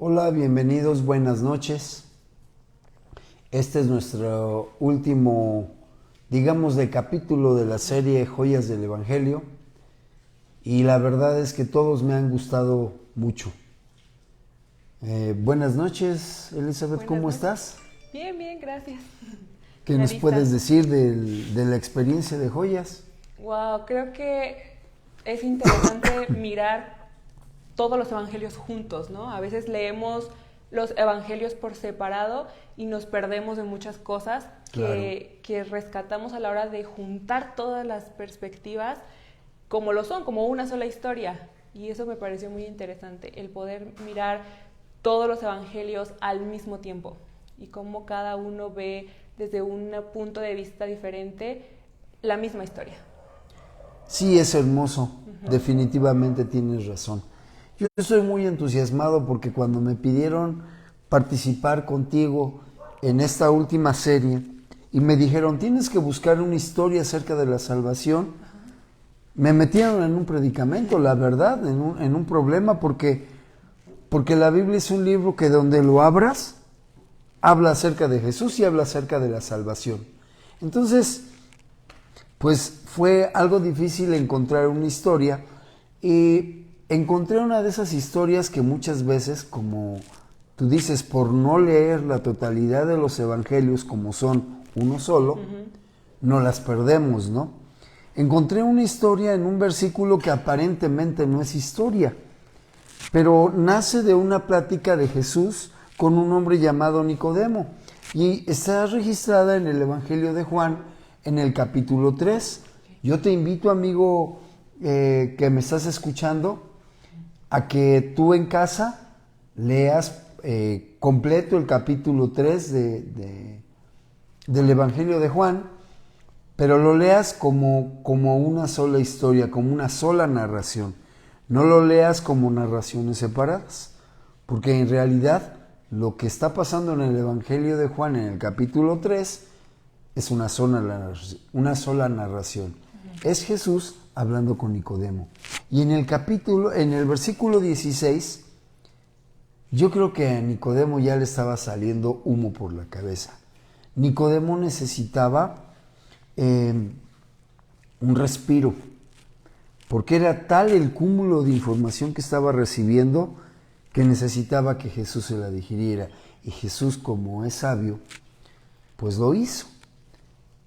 Hola, bienvenidos, buenas noches. Este es nuestro último, digamos, de capítulo de la serie Joyas del Evangelio. Y la verdad es que todos me han gustado mucho. Buenas noches, Elizabeth, ¿cómo estás? Bien, bien, gracias. ¿Qué nos puedes decir de la experiencia de Joyas? Wow, creo que es interesante mirar todos los evangelios juntos, ¿no? A veces leemos los evangelios por separado y nos perdemos de muchas cosas que rescatamos a la hora de juntar todas las perspectivas como lo son, como una sola historia. Y eso me pareció muy interesante, el poder mirar todos los evangelios al mismo tiempo y cómo cada uno ve desde un punto de vista diferente la misma historia. Sí, es hermoso, definitivamente tienes razón. Yo estoy muy entusiasmado porque cuando me pidieron participar contigo en esta última serie y me dijeron, tienes que buscar una historia acerca de la salvación, me metieron en un predicamento, la verdad, en un problema, porque la Biblia es un libro que donde lo abras, habla acerca de Jesús y habla acerca de la salvación. Entonces, pues fue algo difícil encontrar una historia y encontré una de esas historias que muchas veces, como tú dices, por no leer la totalidad de los evangelios como son uno solo, no las perdemos, ¿no? Encontré una historia en un versículo que aparentemente no es historia, pero nace de una plática de Jesús con un hombre llamado Nicodemo y está registrada en el Evangelio de Juan en el capítulo 3. Yo te invito, amigo, que me estás escuchando, a que tú en casa leas completo el capítulo 3 del Evangelio de Juan, pero lo leas como una sola historia, como una sola narración. No lo leas como narraciones separadas, porque en realidad lo que está pasando en el Evangelio de Juan en el capítulo 3 es una sola narración. Es Jesús hablando con Nicodemo. Y en el versículo 16, yo creo que a Nicodemo ya le estaba saliendo humo por la cabeza. Nicodemo necesitaba un respiro, porque era tal el cúmulo de información que estaba recibiendo que necesitaba que Jesús se la digiriera. Y Jesús, como es sabio, pues lo hizo.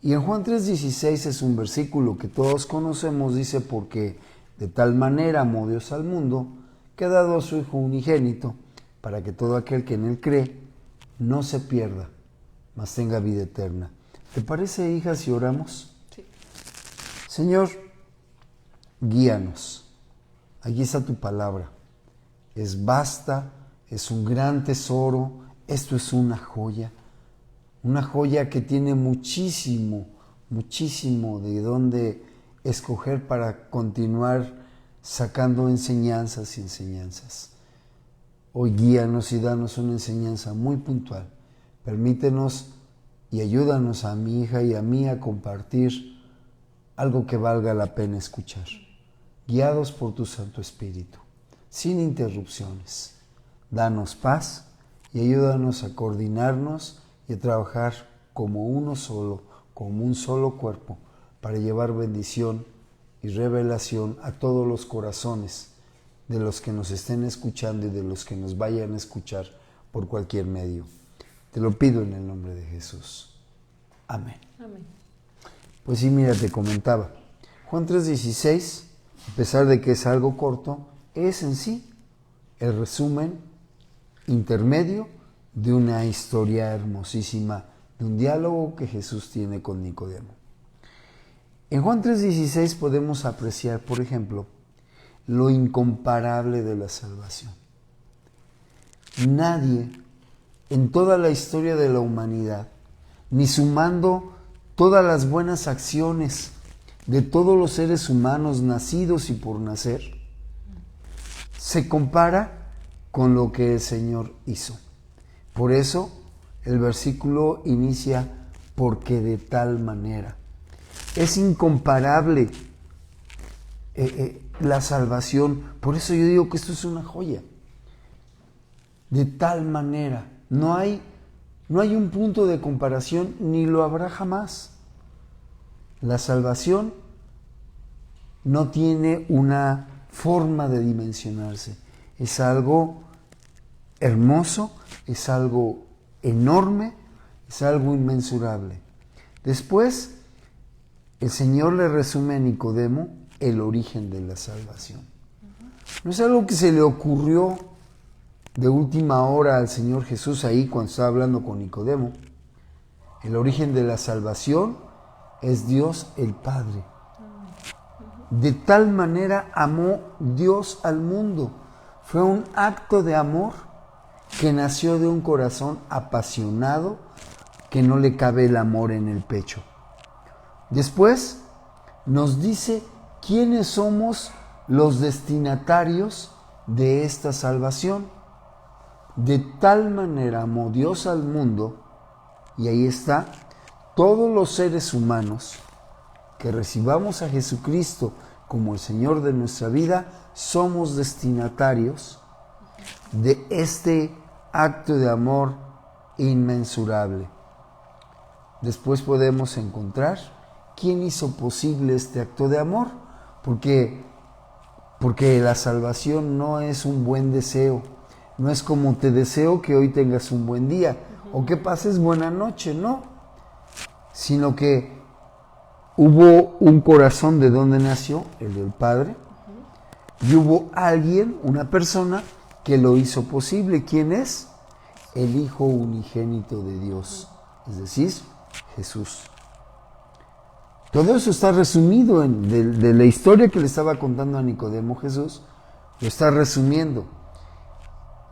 Y en Juan 3:16 es un versículo que todos conocemos, dice, porque de tal manera amó Dios al mundo, que ha dado a su Hijo unigénito, para que todo aquel que en él cree no se pierda, mas tenga vida eterna. ¿Te parece, hija, si oramos? Sí. Señor, guíanos. Allí está tu palabra. Es vasta, es un gran tesoro, esto es una joya que tiene muchísimo de dónde escoger para continuar sacando enseñanzas y enseñanzas. Hoy guíanos y danos una enseñanza muy puntual. Permítenos y ayúdanos a mi hija y a mí a compartir algo que valga la pena escuchar, guiados por tu Santo Espíritu, sin interrupciones. Danos paz y ayúdanos a coordinarnos y a trabajar como uno solo, como un solo cuerpo, para llevar bendición y revelación a todos los corazones de los que nos estén escuchando y de los que nos vayan a escuchar por cualquier medio. Te lo pido en el nombre de Jesús. Amén. Amén. Pues sí, mira, te comentaba. Juan 3:16, a pesar de que es algo corto, es en sí el resumen intermedio de una historia hermosísima, de un diálogo que Jesús tiene con Nicodemo. En Juan 3:16 podemos apreciar, por ejemplo, lo incomparable de la salvación. Nadie en toda la historia de la humanidad, ni sumando todas las buenas acciones de todos los seres humanos nacidos y por nacer, se compara con lo que el Señor hizo. Por eso el versículo inicia, porque de tal manera. Es incomparable la salvación. Por eso yo digo que esto es una joya. De tal manera, no hay un punto de comparación, ni lo habrá jamás. La salvación no tiene una forma de dimensionarse. Es algo hermoso, es algo enorme, es algo inmensurable. Después, el Señor le resume a Nicodemo el origen de la salvación. No es algo que se le ocurrió de última hora al Señor Jesús ahí cuando estaba hablando con Nicodemo. El origen de la salvación es Dios el Padre. De tal manera amó Dios al mundo. Fue un acto de amor que nació de un corazón apasionado que no le cabe el amor en el pecho. Después nos dice quiénes somos los destinatarios de esta salvación. De tal manera amó Dios al mundo, y ahí está, todos los seres humanos que recibamos a Jesucristo como el Señor de nuestra vida, somos destinatarios de este acto de amor inmensurable. Después podemos encontrar quién hizo posible este acto de amor, porque la salvación no es un buen deseo, no es como te deseo que hoy tengas un buen día o que pases buena noche, no, sino que hubo un corazón de donde nació, el del Padre, y hubo alguien, una persona, que lo hizo posible. ¿Quién es? El Hijo unigénito de Dios, es decir, Jesús. Todo eso está resumido de la historia que le estaba contando a Nicodemo Jesús, lo está resumiendo.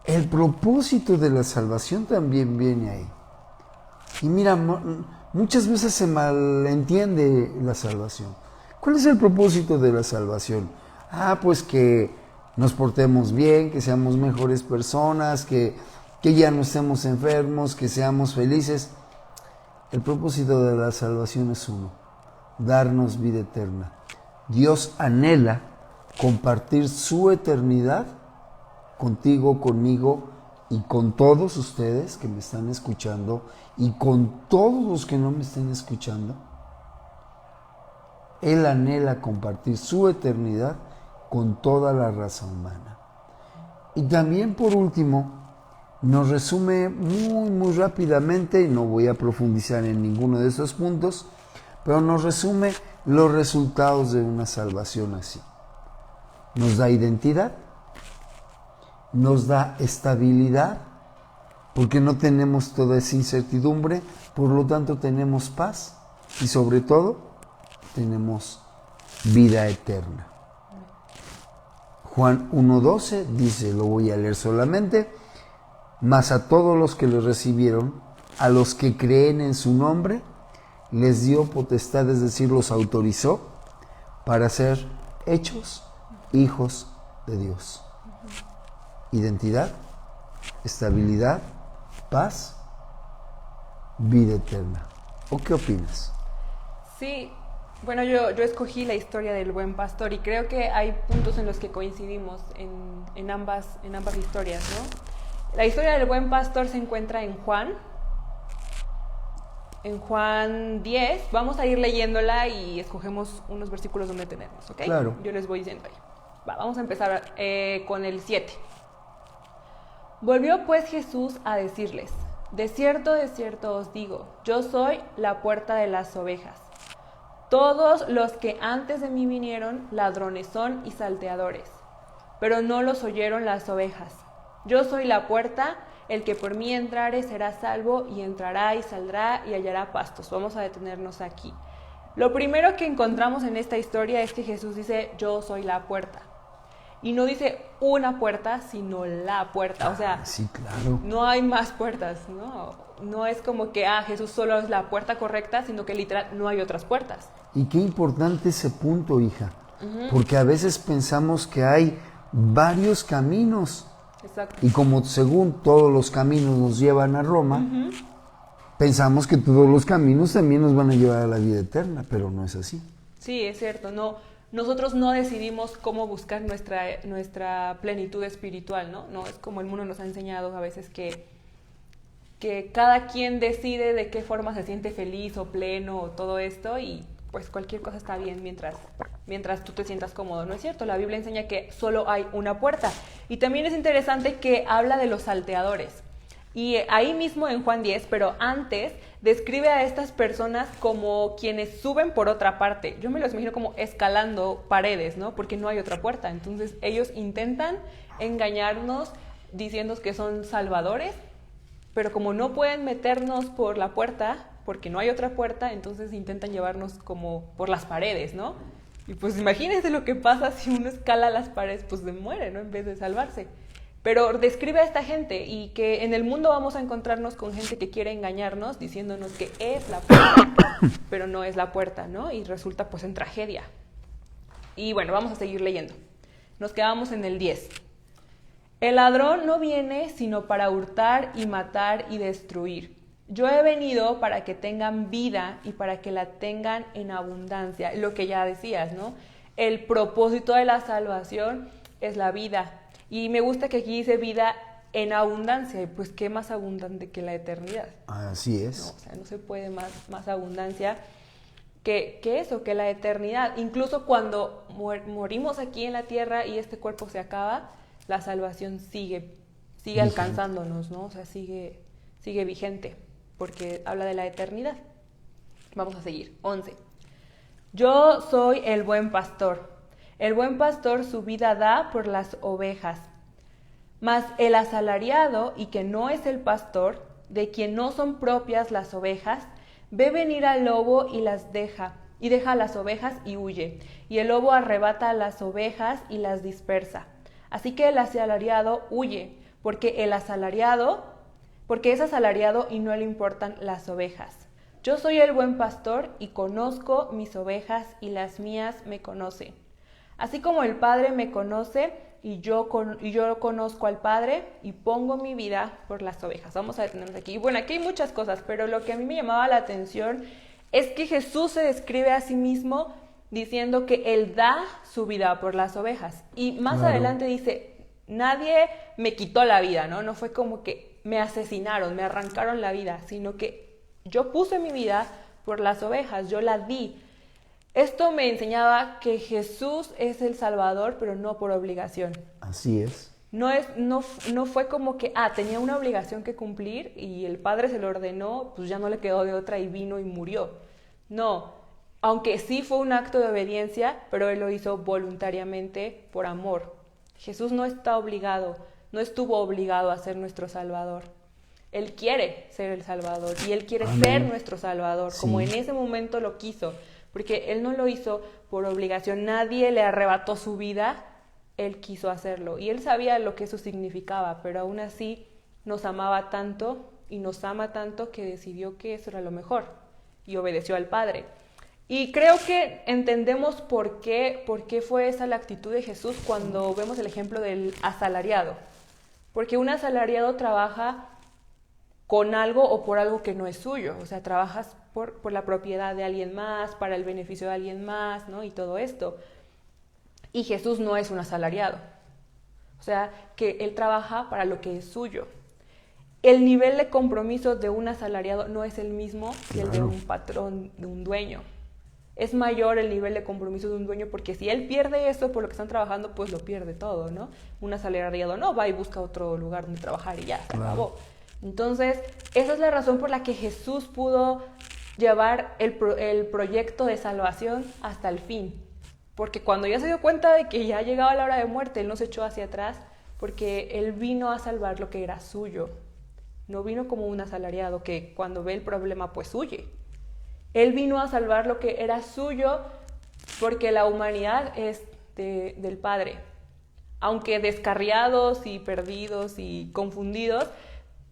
El propósito de la salvación también viene ahí. Y mira, muchas veces se malentiende la salvación. ¿Cuál es el propósito de la salvación? Pues que nos portemos bien, que seamos mejores personas, que ya no estemos enfermos, que seamos felices. El propósito de la salvación es uno: darnos vida eterna. Dios anhela compartir su eternidad contigo, conmigo y con todos ustedes que me están escuchando y con todos los que no me estén escuchando. Él anhela compartir su eternidad con toda la raza humana. Y también, por último, nos resume muy rápidamente, y no voy a profundizar en ninguno de esos puntos, pero nos resume los resultados de una salvación así. Nos da identidad, nos da estabilidad, porque no tenemos toda esa incertidumbre, por lo tanto tenemos paz y sobre todo tenemos vida eterna. Juan 1:12 dice, lo voy a leer solamente: mas a todos los que le recibieron, a los que creen en su nombre, les dio potestad, es decir, los autorizó para ser hechos hijos de Dios. Identidad, estabilidad, paz, vida eterna. ¿O qué opinas? Sí, bueno, yo escogí la historia del buen pastor y creo que hay puntos en los que coincidimos en ambas historias, ¿no? La historia del buen pastor se encuentra en Juan 10. Vamos a ir leyéndola y escogemos unos versículos donde tenemos, ¿ok? Claro. Yo les voy diciendo ahí. Vamos a empezar con el 7. Volvió pues Jesús a decirles: de cierto os digo, yo soy la puerta de las ovejas. Todos los que antes de mí vinieron, ladrones son y salteadores, pero no los oyeron las ovejas. Yo soy la puerta, el que por mí entrare será salvo, y entrará y saldrá y hallará pastos. Vamos a detenernos aquí. Lo primero que encontramos en esta historia es que Jesús dice, yo soy la puerta. Y no dice una puerta, sino la puerta. O sea, sí, claro. No hay más puertas, ¿no? No es como que Jesús solo es la puerta correcta, sino que literal no hay otras puertas. Y qué importante ese punto, hija. Porque a veces pensamos que hay varios caminos. Exacto. Y como según todos los caminos nos llevan a Roma, pensamos que todos los caminos también nos van a llevar a la vida eterna, pero no es así. Sí, es cierto. nosotros no decidimos cómo buscar nuestra plenitud espiritual, ¿no? No es como el mundo nos ha enseñado a veces que cada quien decide de qué forma se siente feliz o pleno o todo esto, y pues cualquier cosa está bien mientras tú te sientas cómodo. No es cierto, la Biblia enseña que solo hay una puerta. Y también es interesante que habla de los salteadores. Y ahí mismo en Juan 10, pero antes, describe a estas personas como quienes suben por otra parte. Yo me los imagino como escalando paredes, ¿no? Porque no hay otra puerta. Entonces ellos intentan engañarnos diciendo que son salvadores, pero como no pueden meternos por la puerta, porque no hay otra puerta, entonces intentan llevarnos como por las paredes, ¿no? Y pues imagínense lo que pasa si uno escala las paredes, pues se muere, ¿no? En vez de salvarse. Pero describe a esta gente, y que en el mundo vamos a encontrarnos con gente que quiere engañarnos diciéndonos que es la puerta, pero no es la puerta, ¿no? Y resulta pues en tragedia. Y bueno, vamos a seguir leyendo. Nos quedamos en el 10. El ladrón no viene sino para hurtar y matar y destruir. Yo he venido para que tengan vida y para que la tengan en abundancia. Lo que ya decías, ¿no? El propósito de la salvación es la vida. Y me gusta que aquí dice vida en abundancia. Y pues, ¿qué más abundante que la eternidad? Así es. No, o sea, no se puede más abundancia que eso, que la eternidad. Incluso cuando morimos aquí en la tierra y este cuerpo se acaba, la salvación sigue alcanzándonos, ¿no? O sea, sigue vigente, porque habla de la eternidad. Vamos a seguir. 11. Yo soy el buen pastor. El buen pastor su vida da por las ovejas. Mas el asalariado, y que no es el pastor, de quien no son propias las ovejas, ve venir al lobo y las deja las ovejas y huye. Y el lobo arrebata a las ovejas y las dispersa. Así que el asalariado huye, porque es asalariado y no le importan las ovejas. Yo soy el buen pastor y conozco mis ovejas y las mías me conocen. Así como el Padre me conoce y yo conozco al Padre y pongo mi vida por las ovejas. Vamos a detenernos aquí. Bueno, aquí hay muchas cosas, pero lo que a mí me llamaba la atención es que Jesús se describe a sí mismo diciendo que Él da su vida por las ovejas. Y más adelante dice, nadie me quitó la vida, ¿no? No fue como que me asesinaron, me arrancaron la vida, sino que yo puse mi vida por las ovejas, yo la di. Esto me enseñaba que Jesús es el Salvador, pero no por obligación. Así es. No fue como que, tenía una obligación que cumplir y el Padre se lo ordenó, pues ya no le quedó de otra y vino y murió. No, aunque sí fue un acto de obediencia, pero Él lo hizo voluntariamente por amor. Jesús no estuvo obligado a ser nuestro Salvador. Él quiere ser el Salvador y Él quiere ser nuestro Salvador, como en ese momento lo quiso. Porque Él no lo hizo por obligación, nadie le arrebató su vida, Él quiso hacerlo. Y Él sabía lo que eso significaba, pero aún así nos amaba tanto y nos ama tanto que decidió que eso era lo mejor y obedeció al Padre. Y creo que entendemos por qué fue esa la actitud de Jesús cuando vemos el ejemplo del asalariado. Porque un asalariado trabaja con algo o por algo que no es suyo, o sea, trabajas por la propiedad de alguien más, para el beneficio de alguien más, ¿no? Y todo esto. Y Jesús no es un asalariado, o sea, que Él trabaja para lo que es suyo. El nivel de compromiso de un asalariado no es el mismo que el de un patrón, de un dueño. Es mayor el nivel de compromiso de un dueño porque si él pierde eso por lo que están trabajando, pues lo pierde todo, ¿no? Un asalariado no va y busca otro lugar donde trabajar y ya, se acabó. Entonces, esa es la razón por la que Jesús pudo llevar el proyecto de salvación hasta el fin. Porque cuando ya se dio cuenta de que ya llegaba la hora de muerte, Él no se echó hacia atrás porque Él vino a salvar lo que era suyo. No vino como un asalariado que cuando ve el problema pues huye. Él vino a salvar lo que era suyo porque la humanidad es del Padre. Aunque descarriados y perdidos y confundidos,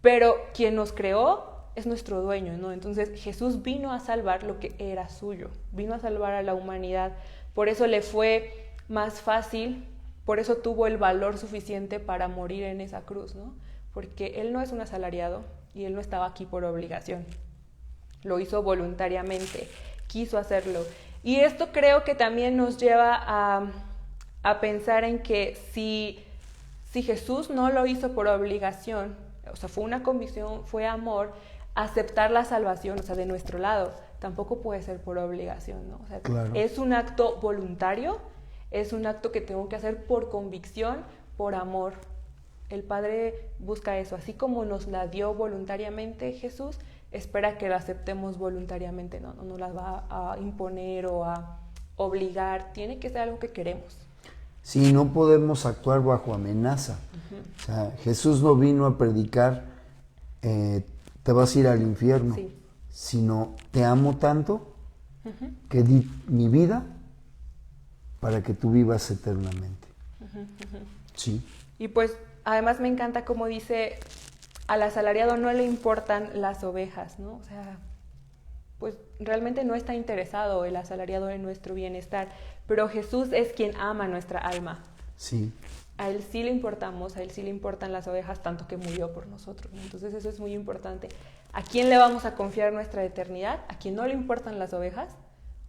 pero quien nos creó es nuestro dueño, ¿no? Entonces Jesús vino a salvar lo que era suyo, vino a salvar a la humanidad. Por eso le fue más fácil, por eso tuvo el valor suficiente para morir en esa cruz, ¿no? Porque Él no es un asalariado y Él no estaba aquí por obligación. Lo hizo voluntariamente, quiso hacerlo. Y esto creo que también nos lleva a pensar en que si Jesús no lo hizo por obligación, o sea, fue una convicción, fue amor, aceptar la salvación, o sea, de nuestro lado, tampoco puede ser por obligación, ¿no? O sea, claro. Es un acto voluntario, es un acto que tengo que hacer por convicción, por amor. El Padre busca eso, así como nos la dio voluntariamente Jesús, espera que la aceptemos voluntariamente, no nos la va a imponer o a obligar, tiene que ser algo que queremos. Sí, no podemos actuar bajo amenaza. O sea, Jesús no vino a predicar, te vas a ir al infierno, Sí. sino te amo tanto que di mi vida para que tú vivas eternamente. Sí. Y pues además me encanta como dice, al asalariado no le importan las ovejas, ¿no? O sea, pues realmente no está interesado el asalariado en nuestro bienestar, pero Jesús es quien ama nuestra alma. Sí. A Él sí le importamos, a Él sí le importan las ovejas, tanto que murió por nosotros, ¿no? Entonces eso es muy importante. ¿A quién le vamos a confiar nuestra eternidad? ¿A quien no le importan las ovejas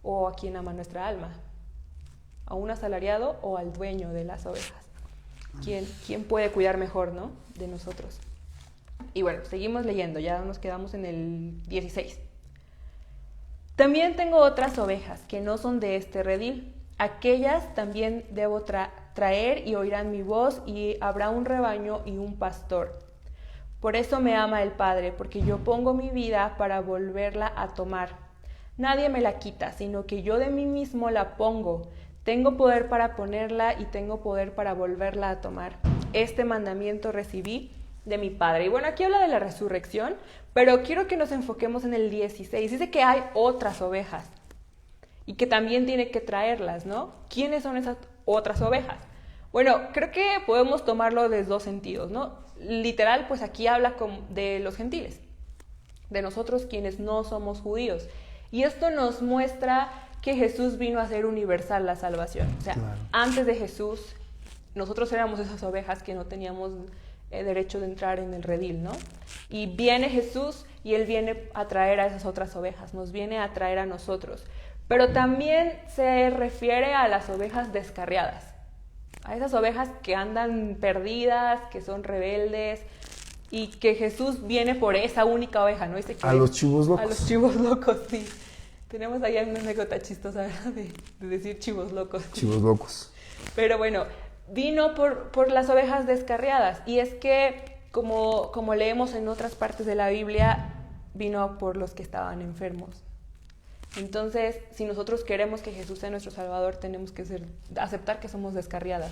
o a quien ama nuestra alma? ¿A un asalariado o al dueño de las ovejas? ¿Quién puede cuidar mejor, ¿no?, de nosotros? Y bueno, seguimos leyendo, ya nos quedamos en el 16. También tengo otras ovejas que no son de este redil. Aquellas también debo traer y oirán mi voz, y habrá un rebaño y un pastor. Por eso me ama el Padre, porque yo pongo mi vida para volverla a tomar. Nadie me la quita, sino que yo de mí mismo la pongo. Tengo poder para ponerla y tengo poder para volverla a tomar. Este mandamiento recibí de mi Padre. Y bueno, aquí habla de la resurrección, pero quiero que nos enfoquemos en el 16. Dice que hay otras ovejas y que también tiene que traerlas, ¿no? ¿Quiénes son esas otras ovejas? Bueno, creo que podemos tomarlo de dos sentidos, ¿no? Literal, pues aquí habla de los gentiles, de nosotros quienes no somos judíos. Y esto nos muestra que Jesús vino a hacer universal la salvación. O sea, claro, antes de Jesús, nosotros éramos esas ovejas que no teníamos derecho de entrar en el redil, ¿no? Y viene Jesús y Él viene a traer a esas otras ovejas, nos viene a traer a nosotros. Pero también se refiere a las ovejas descarriadas, a esas ovejas que andan perdidas, que son rebeldes, y que Jesús viene por esa única oveja, ¿no? Dice que a los chivos locos. A los chivos locos, sí. Tenemos ahí una anécdota chistosa, ¿verdad? De decir chivos locos. Chivos locos. Pero bueno, vino por las ovejas descarriadas. Y es que, como leemos en otras partes de la Biblia, vino por los que estaban enfermos. Entonces, si nosotros queremos que Jesús sea nuestro Salvador, tenemos que aceptar que somos descarriadas.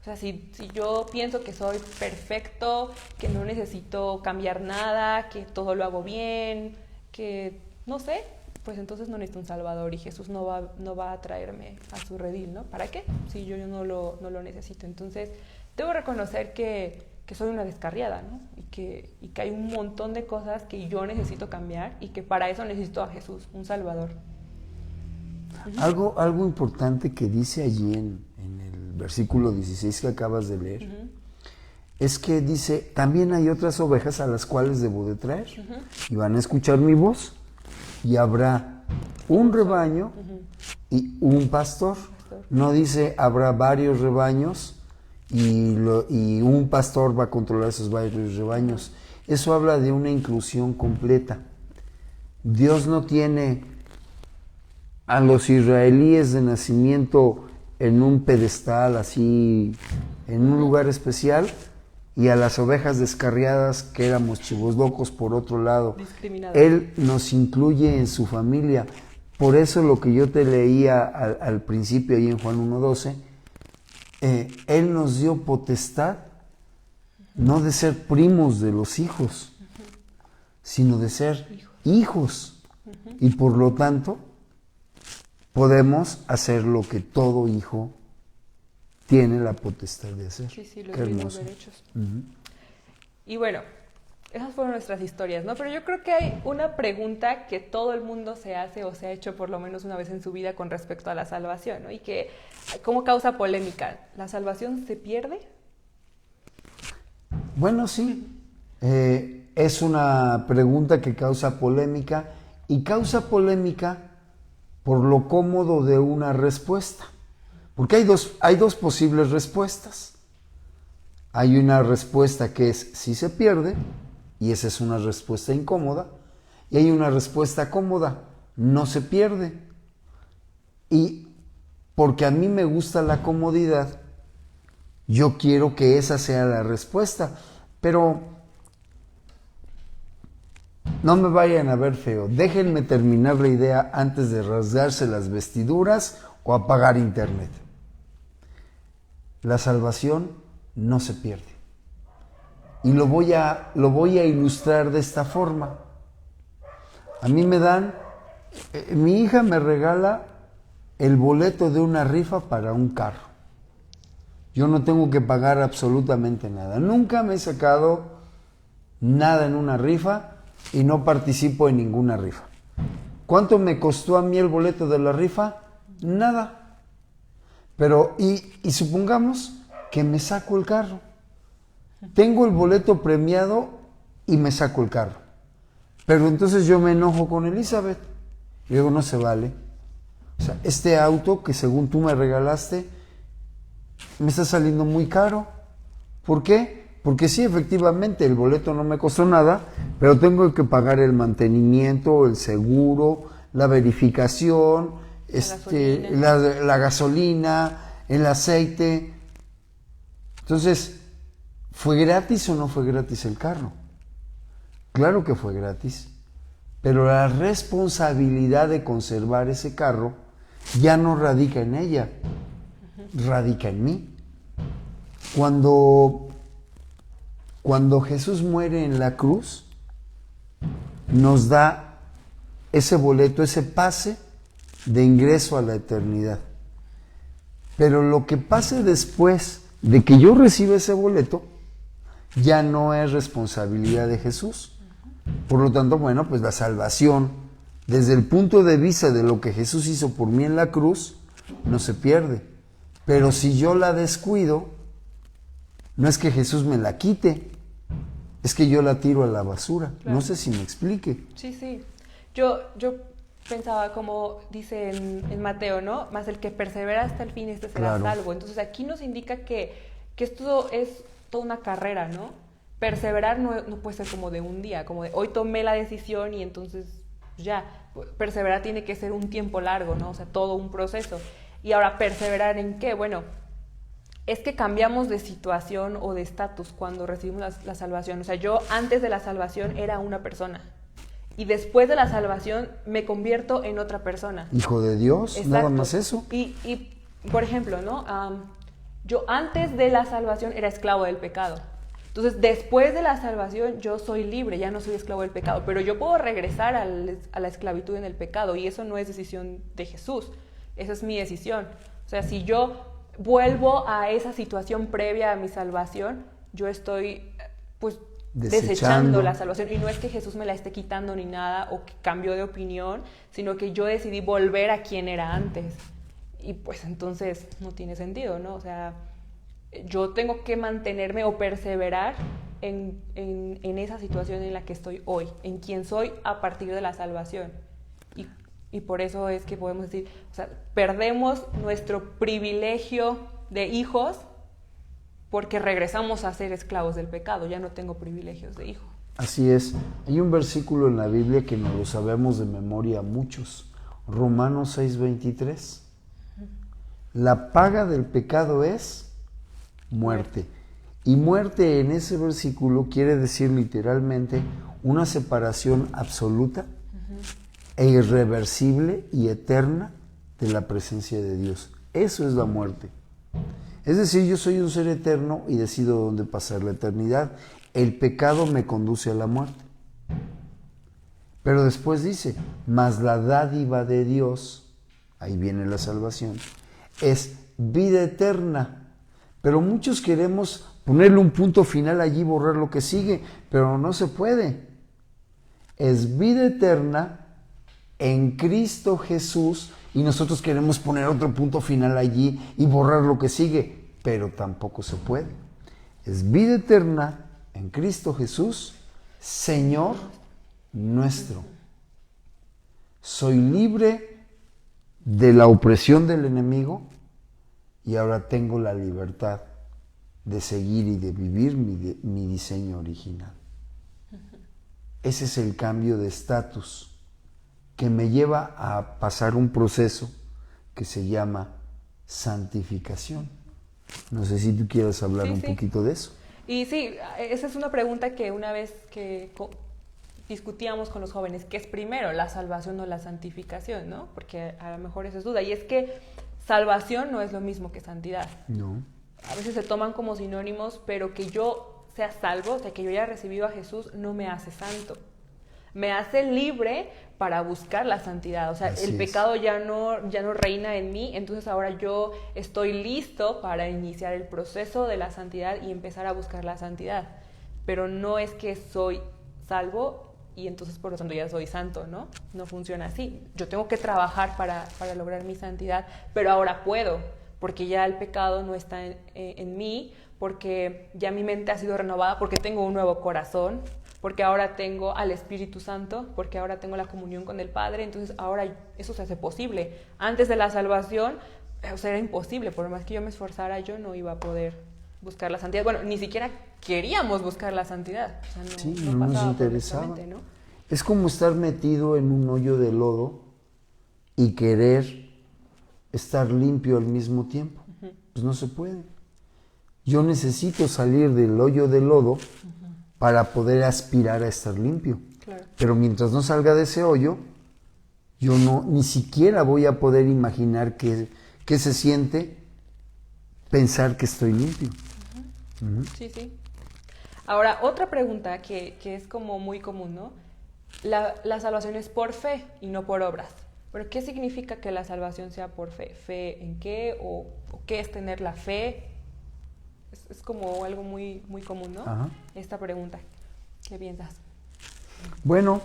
O sea, si yo pienso que soy perfecto, que no necesito cambiar nada, que todo lo hago bien, que no sé, pues entonces no necesito un Salvador y Jesús no va a traerme a su redil, ¿no? ¿Para qué? Si yo no lo necesito. Entonces, debo reconocer que soy una descarriada, ¿no? Y que hay un montón de cosas que yo necesito cambiar y que para eso necesito a Jesús, un Salvador. Algo importante que dice allí en el versículo 16 que acabas de leer, es que dice, también hay otras ovejas a las cuales debo de traer, y van a escuchar mi voz, y habrá un rebaño y un pastor. No dice habrá varios rebaños y un pastor va a controlar esos varios rebaños. Eso habla de una inclusión completa. Dios no tiene a los israelíes de nacimiento en un pedestal así, en un lugar especial, y a las ovejas descarriadas, que éramos chivos locos, por otro lado. Él nos incluye en su familia. Por eso lo que yo te leía al principio ahí en Juan 1:12, Él nos dio potestad no de ser primos de los hijos, sino de ser hijos. Y por lo tanto, podemos hacer lo que todo hijo tiene la potestad de hacer. Sí, los mismos derechos. Y bueno, esas fueron nuestras historias, ¿no? Pero yo creo que hay una pregunta que todo el mundo se hace o se ha hecho por lo menos una vez en su vida con respecto a la salvación, ¿no? Y que, ¿cómo causa polémica? ¿La salvación se pierde? Bueno, sí. Es una pregunta que causa polémica, y causa polémica por lo cómodo de una respuesta. Porque hay dos posibles respuestas. Hay una respuesta que es sí se pierde, y esa es una respuesta incómoda, y hay una respuesta cómoda, no se pierde. Y porque a mí me gusta la comodidad, yo quiero que esa sea la respuesta, pero no me vayan a ver feo, déjenme terminar la idea antes de rasgarse las vestiduras o apagar internet. La salvación no se pierde. Y lo voy a ilustrar de esta forma. A mí mi hija me regala el boleto de una rifa para un carro. Yo no tengo que pagar absolutamente nada. Nunca me he sacado nada en una rifa y no participo en ninguna rifa. ¿Cuánto me costó a mí el boleto de la rifa? Nada. Pero, y supongamos que me saco el carro. Tengo el boleto premiado y me saco el carro. Pero entonces yo me enojo con Elizabeth. Y digo, no se vale. O sea, este auto que según tú me regalaste, me está saliendo muy caro. ¿Por qué? Porque sí, efectivamente, el boleto no me costó nada, pero tengo que pagar el mantenimiento, el seguro, la verificación, la gasolina, el aceite. Entonces, ¿fue gratis o no fue gratis el carro? Claro que fue gratis, pero la responsabilidad de conservar ese carro ya no radica en ella, radica en mí. Cuando Jesús muere en la cruz, nos da ese boleto, ese pase de ingreso a la eternidad. Pero lo que pase después de que yo reciba ese boleto, ya no es responsabilidad de Jesús. Por lo tanto, bueno, pues la salvación, desde el punto de vista de lo que Jesús hizo por mí en la cruz, no se pierde. Pero si yo la descuido, no es que Jesús me la quite, es que yo la tiro a la basura. Claro. No sé si me explique. Sí. Yo pensaba, como dice en Mateo, ¿no? Más el que persevera hasta el fin, este será salvo. Entonces aquí nos indica que esto es toda una carrera, ¿no? Perseverar no puede ser como de un día, como de hoy tomé la decisión y entonces ya. Perseverar tiene que ser un tiempo largo, ¿no? O sea, todo un proceso. Y ahora, ¿perseverar en qué? Bueno, es que cambiamos de situación o de estatus cuando recibimos la salvación. O sea, yo antes de la salvación era una persona y después de la salvación me convierto en otra persona. Hijo de Dios, exacto. Nada más eso. Y por ejemplo, ¿no? Yo antes de la salvación era esclavo del pecado. Entonces, después de la salvación, yo soy libre, ya no soy esclavo del pecado, pero yo puedo regresar a la esclavitud en el pecado, y eso no es decisión de Jesús, esa es mi decisión. O sea, si yo vuelvo a esa situación previa a mi salvación, yo estoy, pues, desechando la salvación, y no es que Jesús me la esté quitando ni nada, o que cambió de opinión, sino que yo decidí volver a quien era antes, y pues entonces no tiene sentido, ¿no? O sea, yo tengo que mantenerme o perseverar en esa situación en la que estoy hoy, en quien soy a partir de la salvación. Y por eso es que podemos decir, o sea, perdemos nuestro privilegio de hijos porque regresamos a ser esclavos del pecado. Ya no tengo privilegios de hijo. Así es. Hay un versículo en la Biblia que nos lo sabemos de memoria muchos. Romanos 6:23. La paga del pecado es muerte. Y muerte en ese versículo quiere decir literalmente una separación absoluta e irreversible y eterna de la presencia de Dios. Eso es la muerte. Es decir, yo soy un ser eterno y decido dónde pasar la eternidad. El pecado me conduce a la muerte. Pero después dice, mas la dádiva de Dios, ahí viene la salvación, es vida eterna. Pero muchos queremos ponerle un punto final allí, borrar lo que sigue, pero no se puede. Es vida eterna en Cristo Jesús y nosotros queremos poner otro punto final allí y borrar lo que sigue, pero tampoco se puede. Es vida eterna en Cristo Jesús, Señor nuestro. Soy libre de la opresión del enemigo y ahora tengo la libertad de seguir y de vivir mi diseño original. Ese es el cambio de estatus que me lleva a pasar un proceso que se llama santificación. No sé si tú quieres hablar un poquito de eso. Y sí, esa es una pregunta que una vez que discutíamos con los jóvenes, ¿qué es primero, la salvación o la santificación? ¿No? Porque a lo mejor eso es duda. Y es que salvación no es lo mismo que santidad. No. A veces se toman como sinónimos, pero que yo sea salvo, o sea, que yo haya recibido a Jesús, no me hace santo. Me hace libre para buscar la santidad. O sea, Así el pecado ya no reina en mí, entonces ahora yo estoy listo para iniciar el proceso de la santidad y empezar a buscar la santidad. Pero no es que soy salvo y entonces por lo tanto ya soy santo, ¿no? No funciona así. Yo tengo que trabajar para lograr mi santidad, pero ahora puedo, porque ya el pecado no está en mí, porque ya mi mente ha sido renovada, porque tengo un nuevo corazón, porque ahora tengo al Espíritu Santo, porque ahora tengo la comunión con el Padre, entonces ahora eso se hace posible. Antes de la salvación, o sea, era imposible, por más que yo me esforzara, yo no iba a poder buscar la santidad. Bueno, ni siquiera queríamos buscar la santidad. O sea, no nos interesaba. ¿No? Es como estar metido en un hoyo de lodo y querer estar limpio al mismo tiempo. Pues no se puede. Yo necesito salir del hoyo de lodo para poder aspirar a estar limpio. Claro. Pero mientras no salga de ese hoyo, yo ni siquiera voy a poder imaginar qué se siente pensar que estoy limpio. Sí, sí. Ahora, otra pregunta que es como muy común, ¿no? La salvación es por fe y no por obras. ¿Pero qué significa que la salvación sea por fe? ¿Fe en qué? ¿O qué es tener la fe? Es como algo muy, muy común, ¿no? Ajá. Esta pregunta. ¿Qué piensas? Bueno,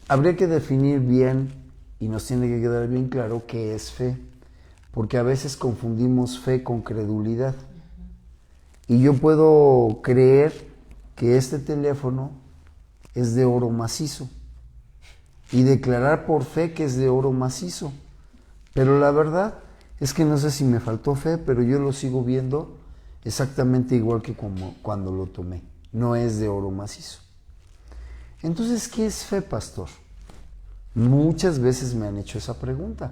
habría que definir bien y nos tiene que quedar bien claro qué es fe. Porque a veces confundimos fe con credulidad. Y yo puedo creer que este teléfono es de oro macizo y declarar por fe que es de oro macizo. Pero la verdad es que no sé si me faltó fe, pero yo lo sigo viendo exactamente igual que como cuando lo tomé. No es de oro macizo. Entonces, ¿qué es fe, pastor? Muchas veces me han hecho esa pregunta.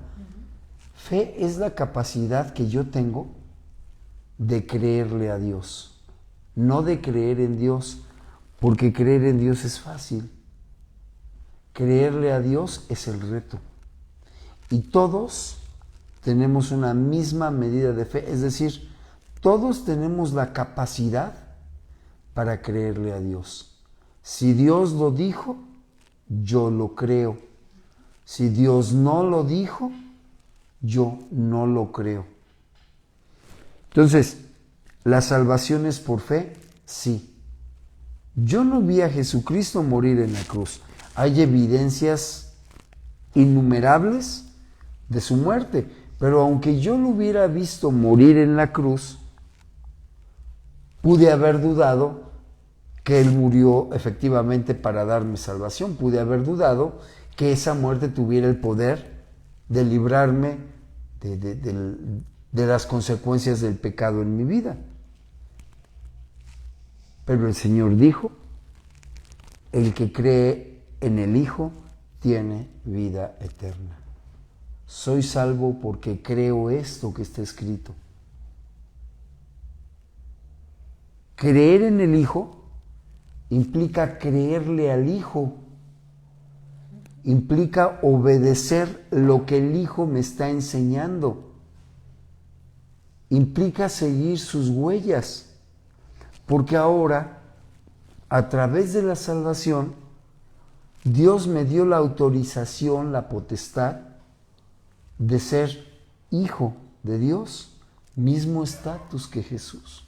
Fe es la capacidad que yo tengo de creerle a Dios, no de creer en Dios, porque creer en Dios es fácil. Creerle a Dios es el reto. Y todos tenemos una misma medida de fe, es decir, todos tenemos la capacidad para creerle a Dios. Si Dios lo dijo, yo lo creo. Si Dios no lo dijo, yo no lo creo. Entonces, ¿la salvación es por fe? Sí. Yo no vi a Jesucristo morir en la cruz. Hay evidencias innumerables de su muerte, pero aunque yo lo hubiera visto morir en la cruz, pude haber dudado que Él murió efectivamente para darme salvación. Pude haber dudado que esa muerte tuviera el poder de librarme de las consecuencias del pecado en mi vida. Pero el Señor dijo, el que cree en el Hijo tiene vida eterna. Soy salvo porque creo esto que está escrito. Creer en el Hijo implica creerle al Hijo, implica obedecer lo que el Hijo me está enseñando, implica seguir sus huellas, porque ahora, a través de la salvación, Dios me dio la autorización, la potestad de ser hijo de Dios, mismo estatus que Jesús.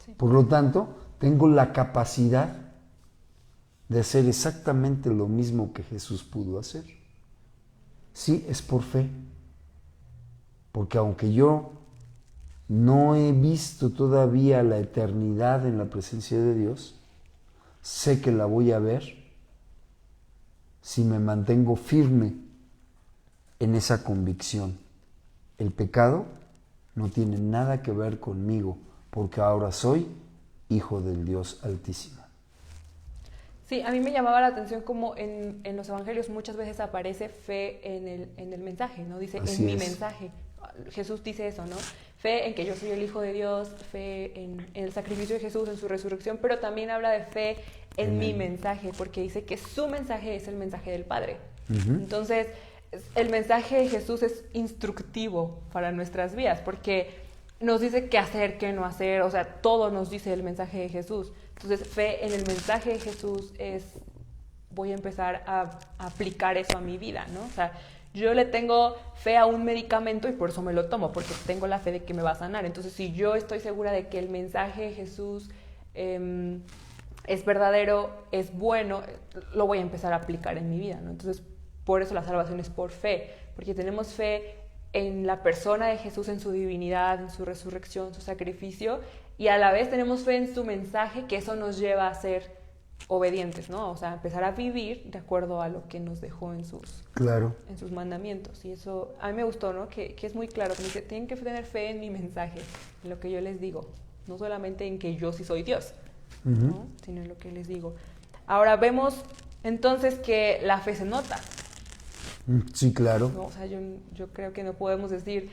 Sí. Por lo tanto, tengo la capacidad de hacer exactamente lo mismo que Jesús pudo hacer. Sí, es por fe, porque aunque yo no he visto todavía la eternidad en la presencia de Dios, sé que la voy a ver si me mantengo firme en esa convicción. El pecado no tiene nada que ver conmigo, porque ahora soy hijo del Dios Altísimo. Sí, a mí me llamaba la atención como en los evangelios muchas veces aparece fe en el mensaje, ¿no? Dice, Así en mi es. mensaje. Jesús dice eso, ¿no? Fe en que yo soy el Hijo de Dios, fe en el sacrificio de Jesús, en su resurrección, pero también habla de fe en mi mensaje, porque dice que su mensaje es el mensaje del Padre. Entonces, el mensaje de Jesús es instructivo para nuestras vidas, porque nos dice qué hacer, qué no hacer, o sea, todo nos dice el mensaje de Jesús. Entonces, fe en el mensaje de Jesús es, voy a empezar a aplicar eso a mi vida, ¿no? O sea, yo le tengo fe a un medicamento y por eso me lo tomo, porque tengo la fe de que me va a sanar. Entonces, si yo estoy segura de que el mensaje de Jesús es verdadero, es bueno, lo voy a empezar a aplicar en mi vida, ¿no? Entonces, por eso la salvación es por fe, porque tenemos fe en la persona de Jesús, en su divinidad, en su resurrección, su sacrificio, y a la vez tenemos fe en su mensaje, que eso nos lleva a ser obedientes, ¿no? O sea, empezar a vivir de acuerdo a lo que nos dejó en sus mandamientos. Y eso a mí me gustó, ¿no? Que es muy claro, que me dice, tienen que tener fe en mi mensaje, en lo que yo les digo, no solamente en que yo sí soy Dios, ¿no? Sino en lo que les digo. Ahora vemos entonces que la fe se nota. Sí, claro. ¿No? O sea, yo creo que no podemos decir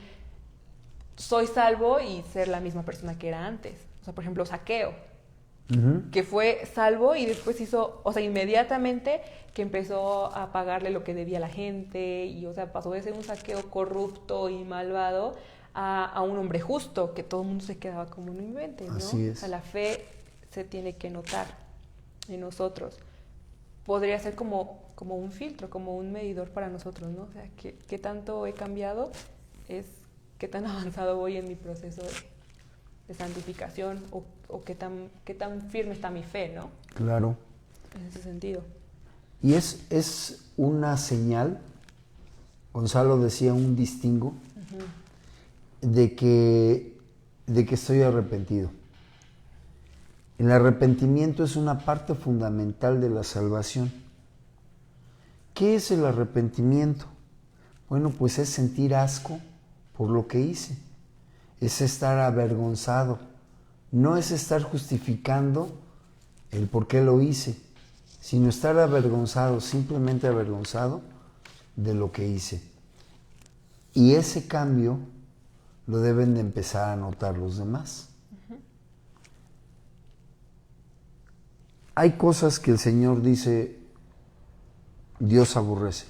soy salvo y ser la misma persona que era antes. O sea, por ejemplo, Zaqueo, que fue salvo y después hizo, o sea, inmediatamente que empezó a pagarle lo que debía a la gente y, o sea, pasó de ser un Zaqueo corrupto y malvado a un hombre justo, que todo el mundo se quedaba como un invente, ¿no? Así es. O sea, la fe se tiene que notar en nosotros. Podría ser como un filtro, como un medidor para nosotros, ¿no? O sea, qué tanto he cambiado es qué tan avanzado voy en mi proceso de santificación o qué tan firme está mi fe, ¿no? Claro. En ese sentido. Y es una señal, Gonzalo decía, un distingo, de que estoy arrepentido. El arrepentimiento es una parte fundamental de la salvación. ¿Qué es el arrepentimiento? Bueno, pues es sentir asco por lo que hice. Es estar avergonzado. No es estar justificando el por qué lo hice, sino estar avergonzado, simplemente avergonzado de lo que hice. Y ese cambio lo deben de empezar a notar los demás. Hay cosas que el Señor dice, Dios aborrece.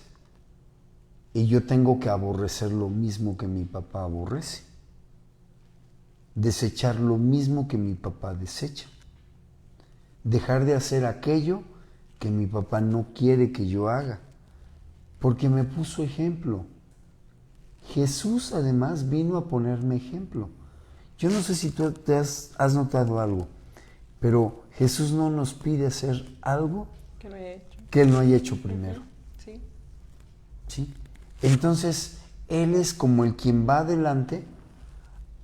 Y yo tengo que aborrecer lo mismo que mi papá aborrece. Desechar lo mismo que mi papá desecha. Dejar de hacer aquello que mi papá no quiere que yo haga. Porque me puso ejemplo. Jesús además vino a ponerme ejemplo. Yo no sé si tú te has notado algo, pero Jesús no nos pide hacer algo que Él no haya hecho primero. Sí. ¿Sí? Entonces, Él es como el quien va adelante,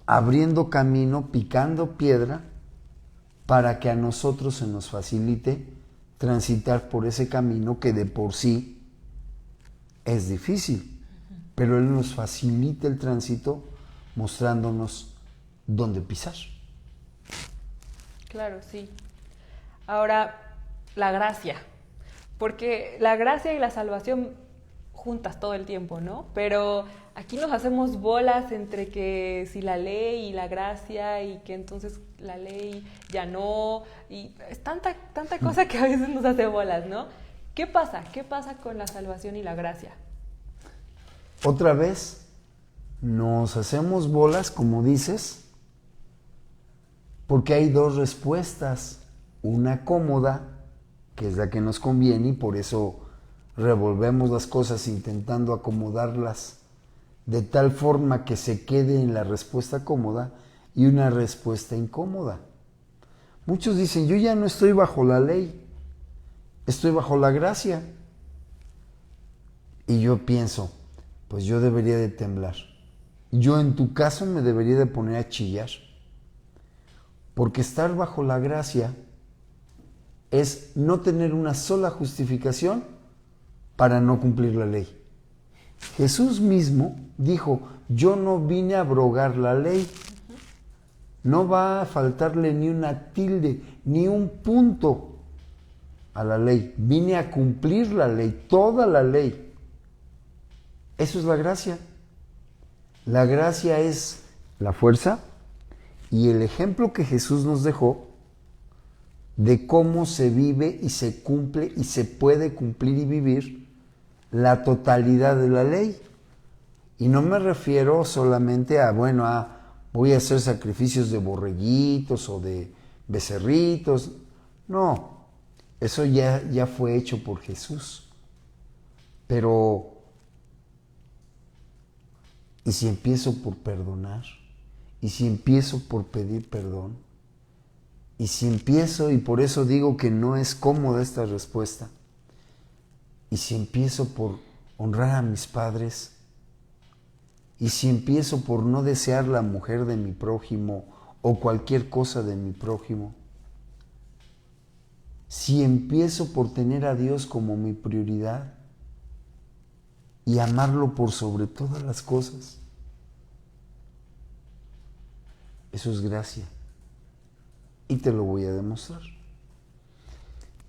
abriendo camino, picando piedra, para que a nosotros se nos facilite transitar por ese camino que de por sí es difícil. Pero Él nos facilita el tránsito mostrándonos dónde pisar. Claro, sí. Ahora, la gracia. Porque la gracia y la salvación juntas todo el tiempo, ¿no? Pero aquí nos hacemos bolas entre que si la ley y la gracia y que entonces la ley ya no, y es tanta cosa que a veces nos hace bolas, ¿no? ¿Qué pasa? ¿Qué pasa con la salvación y la gracia? Otra vez, nos hacemos bolas, como dices, porque hay dos respuestas. Una cómoda, que es la que nos conviene, y por eso revolvemos las cosas intentando acomodarlas de tal forma que se quede en la respuesta cómoda, y una respuesta incómoda. Muchos dicen, yo ya no estoy bajo la ley, estoy bajo la gracia. Y yo pienso, pues yo debería de temblar. Yo en tu caso me debería de poner a chillar. Porque estar bajo la gracia es no tener una sola justificación para no cumplir la ley. Jesús mismo dijo, yo no vine a abrogar la ley. No va a faltarle ni una tilde, ni un punto a la ley. Vine a cumplir la ley, toda la ley. Eso es la gracia. La gracia es la fuerza y el ejemplo que Jesús nos dejó de cómo se vive y se cumple y se puede cumplir y vivir la totalidad de la ley. Y no me refiero solamente a, voy a hacer sacrificios de borreguitos o de becerritos. No, eso ya fue hecho por Jesús. Pero, ¿y si empiezo por perdonar? ¿Y si empiezo por pedir perdón? ¿Y si empiezo, y por eso digo que no es cómoda esta respuesta, y si empiezo por honrar a mis padres? ¿Y si empiezo por no desear la mujer de mi prójimo o cualquier cosa de mi prójimo? Si empiezo por tener a Dios como mi prioridad y amarlo por sobre todas las cosas, eso es gracia. Y te lo voy a demostrar.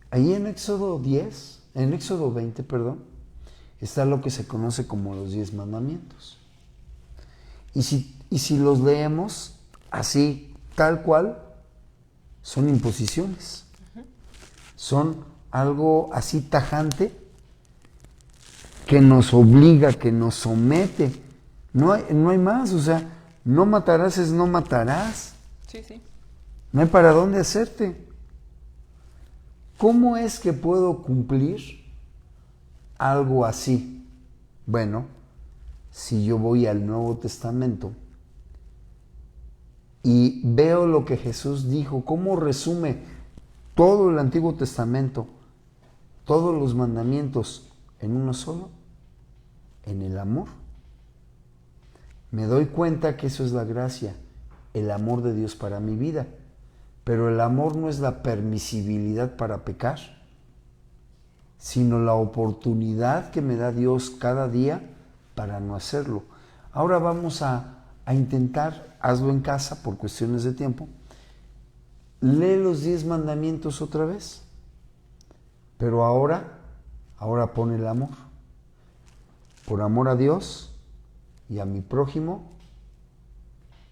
Ahí en Éxodo 20, está lo que se conoce como los 10 mandamientos. Y si los leemos así, tal cual, son imposiciones. Son algo así tajante que nos obliga, que nos somete. No hay más, o sea, no matarás es no matarás. Sí, sí. No hay para dónde hacerte. ¿Cómo es que puedo cumplir algo así? Bueno, si yo voy al Nuevo Testamento y veo lo que Jesús dijo, cómo resume todo el Antiguo Testamento, todos los mandamientos en uno solo, en el amor, me doy cuenta que eso es la gracia, el amor de Dios para mi vida. Pero el amor no es la permisibilidad para pecar, sino la oportunidad que me da Dios cada día para no hacerlo. Ahora vamos a intentar, hazlo en casa por cuestiones de tiempo, lee los 10 mandamientos otra vez, pero ahora pon el amor. Por amor a Dios y a mi prójimo,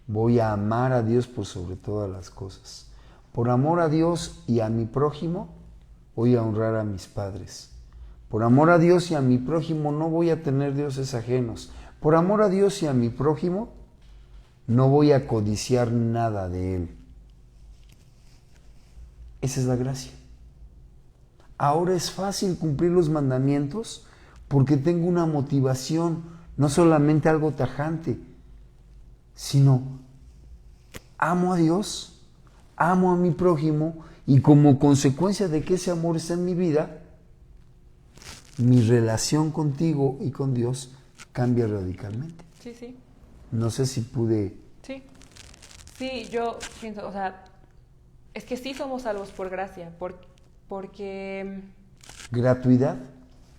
voy a amar a Dios por sobre todas las cosas. Por amor a Dios y a mi prójimo, voy a honrar a mis padres. Por amor a Dios y a mi prójimo, no voy a tener dioses ajenos. Por amor a Dios y a mi prójimo, no voy a codiciar nada de él. Esa es la gracia. Ahora es fácil cumplir los mandamientos porque tengo una motivación, no solamente algo tajante, sino amo a Dios, amo a mi prójimo, y como consecuencia de que ese amor está en mi vida, mi relación contigo y con Dios cambia radicalmente. Sí, sí. No sé si pude... Sí, yo pienso, o sea, es que sí somos salvos por gracia, porque... ¿Gratuidad?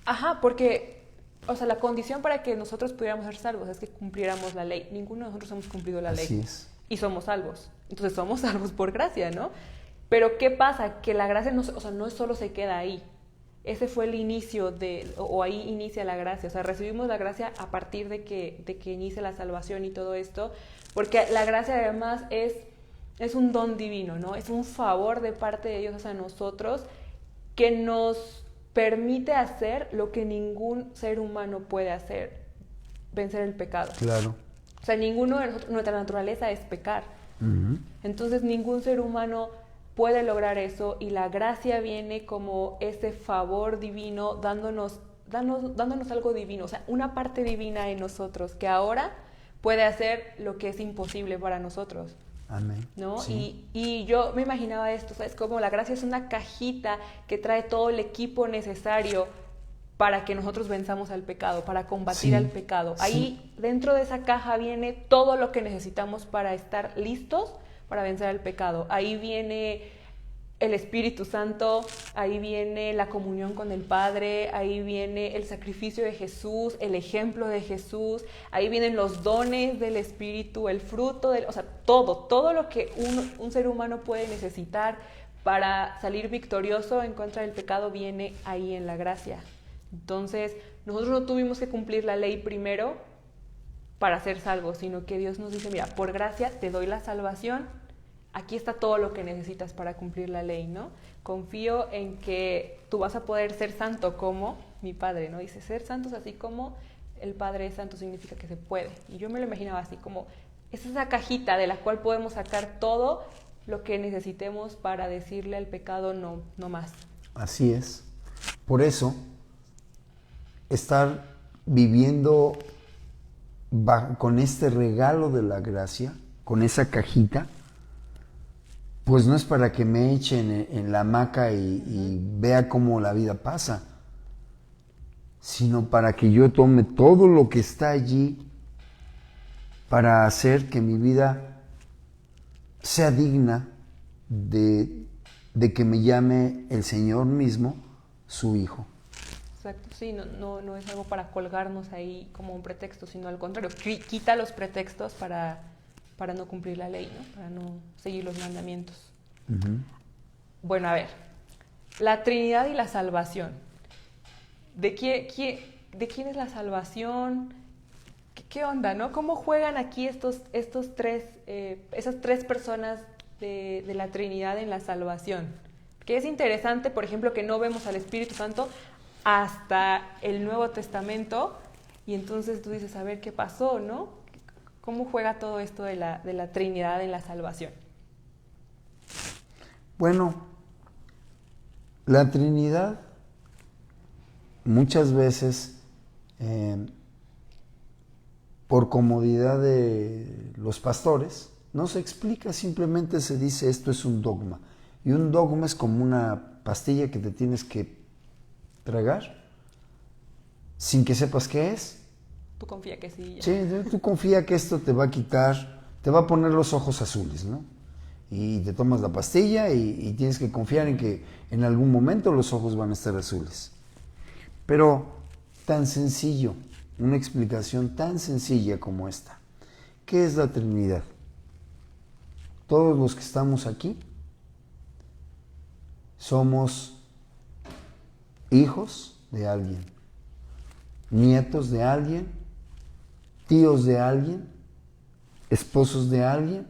Ajá, porque, o sea, la condición para que nosotros pudiéramos ser salvos es que cumpliéramos la ley. Ninguno de nosotros hemos cumplido la ley. Así es. Y somos salvos. Entonces somos salvos por gracia, ¿no? Pero ¿qué pasa? Que la gracia no solo se queda ahí. Ese fue el inicio o ahí inicia la gracia. O sea, recibimos la gracia a partir de que inicia la salvación y todo esto. Porque la gracia además es un don divino, ¿no? Es un favor de parte de Dios hacia nosotros que nos permite hacer lo que ningún ser humano puede hacer: vencer el pecado. Claro. O sea, ninguno de nosotros, nuestra naturaleza es pecar. Uh-huh. Entonces ningún ser humano puede lograr eso, y la gracia viene como ese favor divino dándonos algo divino, o sea, una parte divina en nosotros que ahora puede hacer lo que es imposible para nosotros. Amén. ¿No? Sí. Y yo me imaginaba esto, ¿sabes? Como la gracia es una cajita que trae todo el equipo necesario para que nosotros venzamos al pecado, para combatir al pecado. Ahí dentro de esa caja viene todo lo que necesitamos para estar listos para vencer al pecado. Ahí viene el Espíritu Santo, ahí viene la comunión con el Padre, ahí viene el sacrificio de Jesús, el ejemplo de Jesús, ahí vienen los dones del Espíritu, el fruto, o sea, todo lo que un ser humano puede necesitar para salir victorioso en contra del pecado viene ahí en la gracia. Entonces, nosotros no tuvimos que cumplir la ley primero para ser salvos, sino que Dios nos dice, mira, por gracia te doy la salvación, aquí está todo lo que necesitas para cumplir la ley, ¿no? Confío en que tú vas a poder ser santo como mi Padre, ¿no? Dice, ser santos así como el Padre es santo significa que se puede. Y yo me lo imaginaba así, como es esa cajita de la cual podemos sacar todo lo que necesitemos para decirle al pecado no, no más. Así es. Por eso, estar viviendo con este regalo de la gracia, con esa cajita, pues no es para que me echen en la hamaca y vea cómo la vida pasa, sino para que yo tome todo lo que está allí para hacer que mi vida sea digna de que me llame el Señor mismo su Hijo. Exacto, sí, no es algo para colgarnos ahí como un pretexto, sino al contrario, quita los pretextos para no cumplir la ley, ¿no? Para no seguir los mandamientos. Uh-huh. Bueno, a ver, la Trinidad y la salvación. ¿De quién es la salvación? ¿Qué onda, no? ¿Cómo juegan aquí esas tres personas de la Trinidad en la salvación? Que es interesante, por ejemplo, que no vemos al Espíritu Santo hasta el Nuevo Testamento, y entonces tú dices, a ver, ¿qué pasó, no? ¿Cómo juega todo esto de la Trinidad en la salvación? Bueno, la Trinidad muchas veces, por comodidad de los pastores, no se explica, simplemente se dice esto es un dogma. Y un dogma es como una pastilla que te tienes que tragar sin que sepas qué es. Tú confía que sí. Ya. Sí, tú confía que esto te va a quitar, te va a poner los ojos azules, ¿no? Y te tomas la pastilla y tienes que confiar en que en algún momento los ojos van a estar azules. Pero tan sencillo, una explicación tan sencilla como esta. ¿Qué es la Trinidad? Todos los que estamos aquí somos hijos de alguien, nietos de alguien, tíos de alguien, esposos de alguien,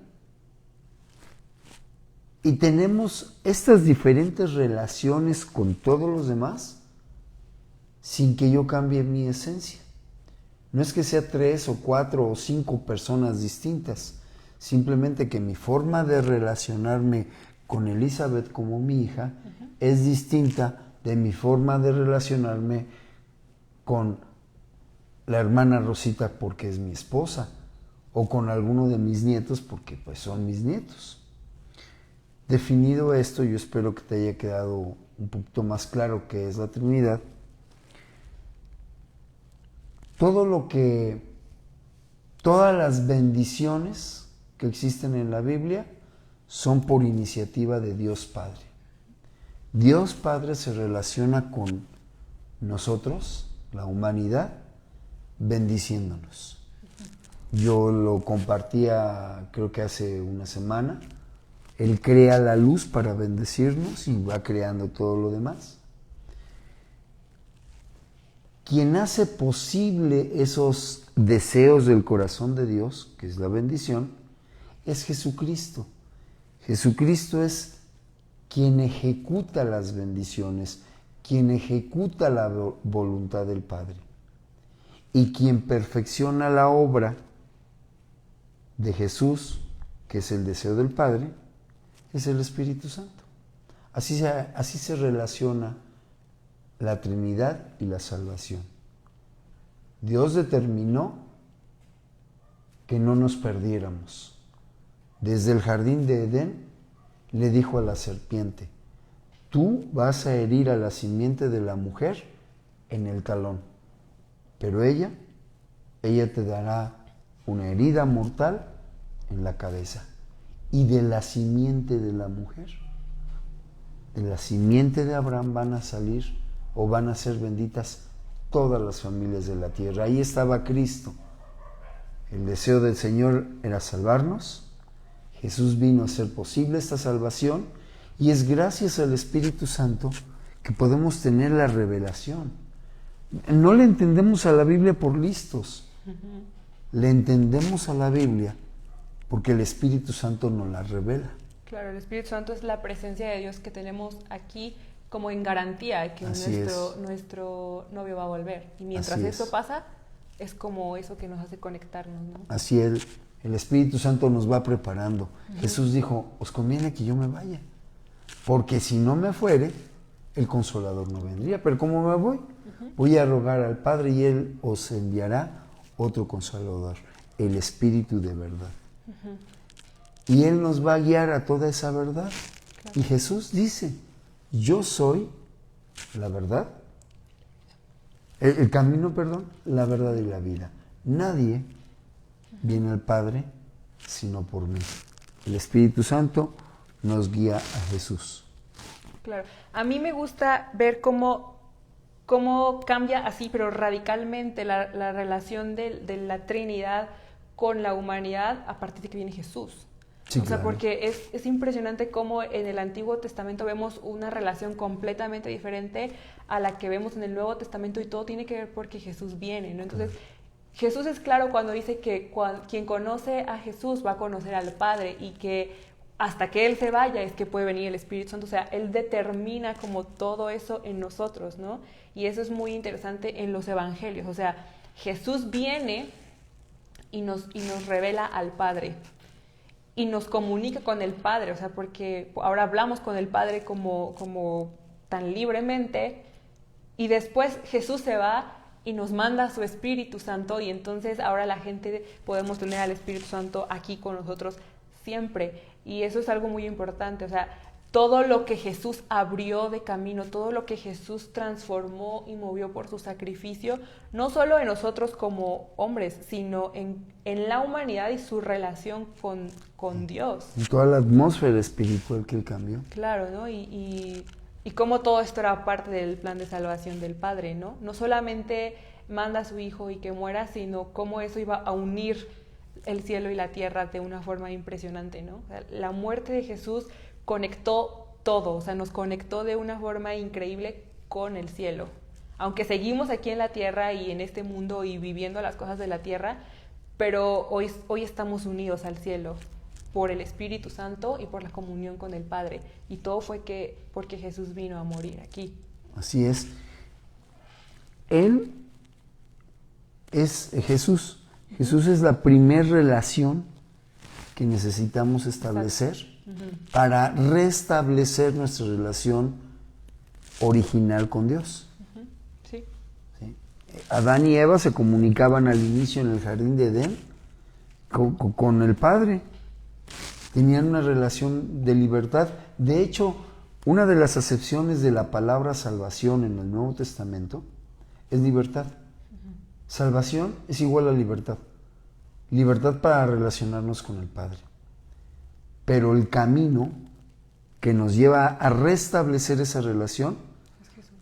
y tenemos estas diferentes relaciones con todos los demás sin que yo cambie mi esencia. No es que sea 3 o 4 o 5 personas distintas, simplemente que mi forma de relacionarme con Elizabeth como mi hija es distinta de mi forma de relacionarme con la hermana Rosita porque es mi esposa, o con alguno de mis nietos porque pues son mis nietos. Definido esto, yo espero que te haya quedado un poquito más claro qué es la Trinidad. Todas las bendiciones que existen en la Biblia son por iniciativa de Dios Padre. Dios Padre se relaciona con nosotros, la humanidad, bendiciéndonos. Yo lo compartía creo que hace una semana. Él crea la luz para bendecirnos y va creando todo lo demás. Quien hace posible esos deseos del corazón de Dios, que es la bendición, es Jesucristo. Jesucristo es quien ejecuta las bendiciones, quien ejecuta la voluntad del Padre y quien perfecciona la obra de Jesús, que es el deseo del Padre, es el Espíritu Santo. Así se relaciona la Trinidad y la salvación. Dios determinó que no nos perdiéramos. Desde el jardín de Edén le dijo a la serpiente, tú vas a herir a la simiente de la mujer en el talón, pero ella te dará una herida mortal en la cabeza. Y de la simiente de la mujer en la simiente de Abraham van a salir o van a ser benditas todas las familias de la tierra. Ahí estaba Cristo. El deseo del Señor era salvarnos. Jesús vino a hacer posible esta salvación y es gracias al Espíritu Santo que podemos tener la revelación. No le entendemos a la Biblia por listos. Le entendemos a la Biblia porque el Espíritu Santo nos la revela. Claro, el Espíritu Santo es la presencia de Dios que tenemos aquí como en garantía que nuestro novio va a volver. Y mientras eso pasa, es como eso que nos hace conectarnos, ¿no? Así el Espíritu Santo nos va preparando. Jesús dijo, os conviene que yo me vaya, porque si no me fuere, el Consolador no vendría. Pero como me voy, voy a rogar al Padre y Él os enviará otro Consolador, el Espíritu de verdad. Y Él nos va a guiar a toda esa verdad. Claro. Y Jesús dice, yo soy la verdad, el camino, la verdad y la vida. Nadie viene al Padre sino por mí. El Espíritu Santo nos guía a Jesús. Claro. A mí me gusta ver cómo cambia así, pero radicalmente la relación de la Trinidad con la humanidad a partir de que viene Jesús. Sí, o sea, claro. porque es impresionante cómo en el Antiguo Testamento vemos una relación completamente diferente a la que vemos en el Nuevo Testamento y todo tiene que ver porque Jesús viene, ¿no? Entonces, Jesús es claro cuando dice que quien conoce a Jesús va a conocer al Padre y que hasta que Él se vaya es que puede venir el Espíritu Santo. O sea, Él determina como todo eso en nosotros, ¿no? Y eso es muy interesante en los Evangelios. O sea, Jesús viene y nos revela al Padre. Y nos comunica con el Padre, o sea, porque ahora hablamos con el Padre como tan libremente, y después Jesús se va y nos manda a su Espíritu Santo, y entonces ahora la gente podemos tener al Espíritu Santo aquí con nosotros siempre, y eso es algo muy importante. O sea, todo lo que Jesús abrió de camino, todo lo que Jesús transformó y movió por su sacrificio, no solo en nosotros como hombres, sino en la humanidad y su relación con Dios. Y toda la atmósfera espiritual que Él cambió. Claro, ¿no? Y cómo todo esto era parte del plan de salvación del Padre, ¿no? No solamente manda a su Hijo y que muera, sino cómo eso iba a unir el cielo y la tierra de una forma impresionante, ¿no? O sea, la muerte de Jesús conectó todo, o sea, nos conectó de una forma increíble con el cielo. Aunque seguimos aquí en la tierra y en este mundo y viviendo las cosas de la tierra, pero hoy estamos unidos al cielo por el Espíritu Santo y por la comunión con el Padre. Y todo fue porque Jesús vino a morir aquí. Así es. Él es Jesús. Jesús es la primer relación que necesitamos establecer para restablecer nuestra relación original con Dios. Sí. ¿Sí? Adán y Eva se comunicaban al inicio en el jardín de Edén con el Padre. Tenían una relación de libertad. De hecho, una de las acepciones de la palabra salvación en el Nuevo Testamento es libertad. Salvación es igual a libertad. Libertad para relacionarnos con el Padre. Pero el camino que nos lleva a restablecer esa relación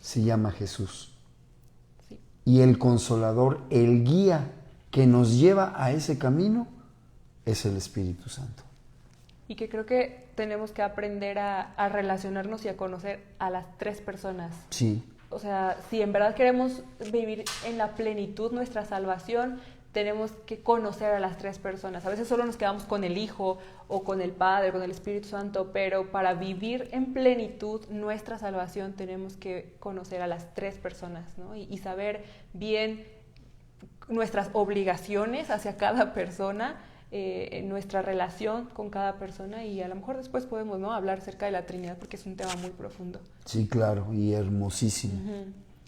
se llama Jesús. Sí. Y el Consolador, el guía que nos lleva a ese camino es el Espíritu Santo. Y que creo que tenemos que aprender a relacionarnos y a conocer a las tres personas. Sí. O sea, si en verdad queremos vivir en la plenitud nuestra salvación, tenemos que conocer a las tres personas. A veces solo nos quedamos con el Hijo o con el Padre, con el Espíritu Santo, pero para vivir en plenitud nuestra salvación tenemos que conocer a las tres personas, ¿no? Y saber bien nuestras obligaciones hacia cada persona, nuestra relación con cada persona, y a lo mejor después podemos, ¿no?, hablar acerca de la Trinidad porque es un tema muy profundo. Sí, claro, y hermosísimo.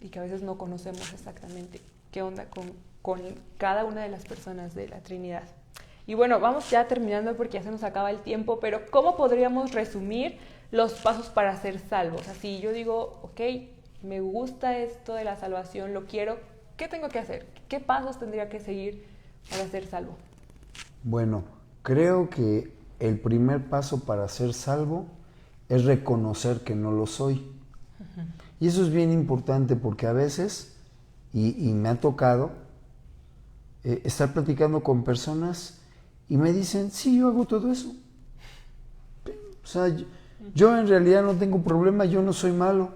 Y que a veces no conocemos exactamente qué onda con cada una de las personas de la Trinidad. Y bueno, vamos ya terminando porque ya se nos acaba el tiempo, pero ¿cómo podríamos resumir los pasos para ser salvos? Así yo digo, ok, me gusta esto de la salvación, lo quiero, ¿qué tengo que hacer? ¿Qué pasos tendría que seguir para ser salvo? Bueno, creo que el primer paso para ser salvo es reconocer que no lo soy. Y eso es bien importante porque a veces, y me ha tocado, estar platicando con personas y me dicen, sí, yo hago todo eso. O sea, yo en realidad no tengo problema, yo no soy malo.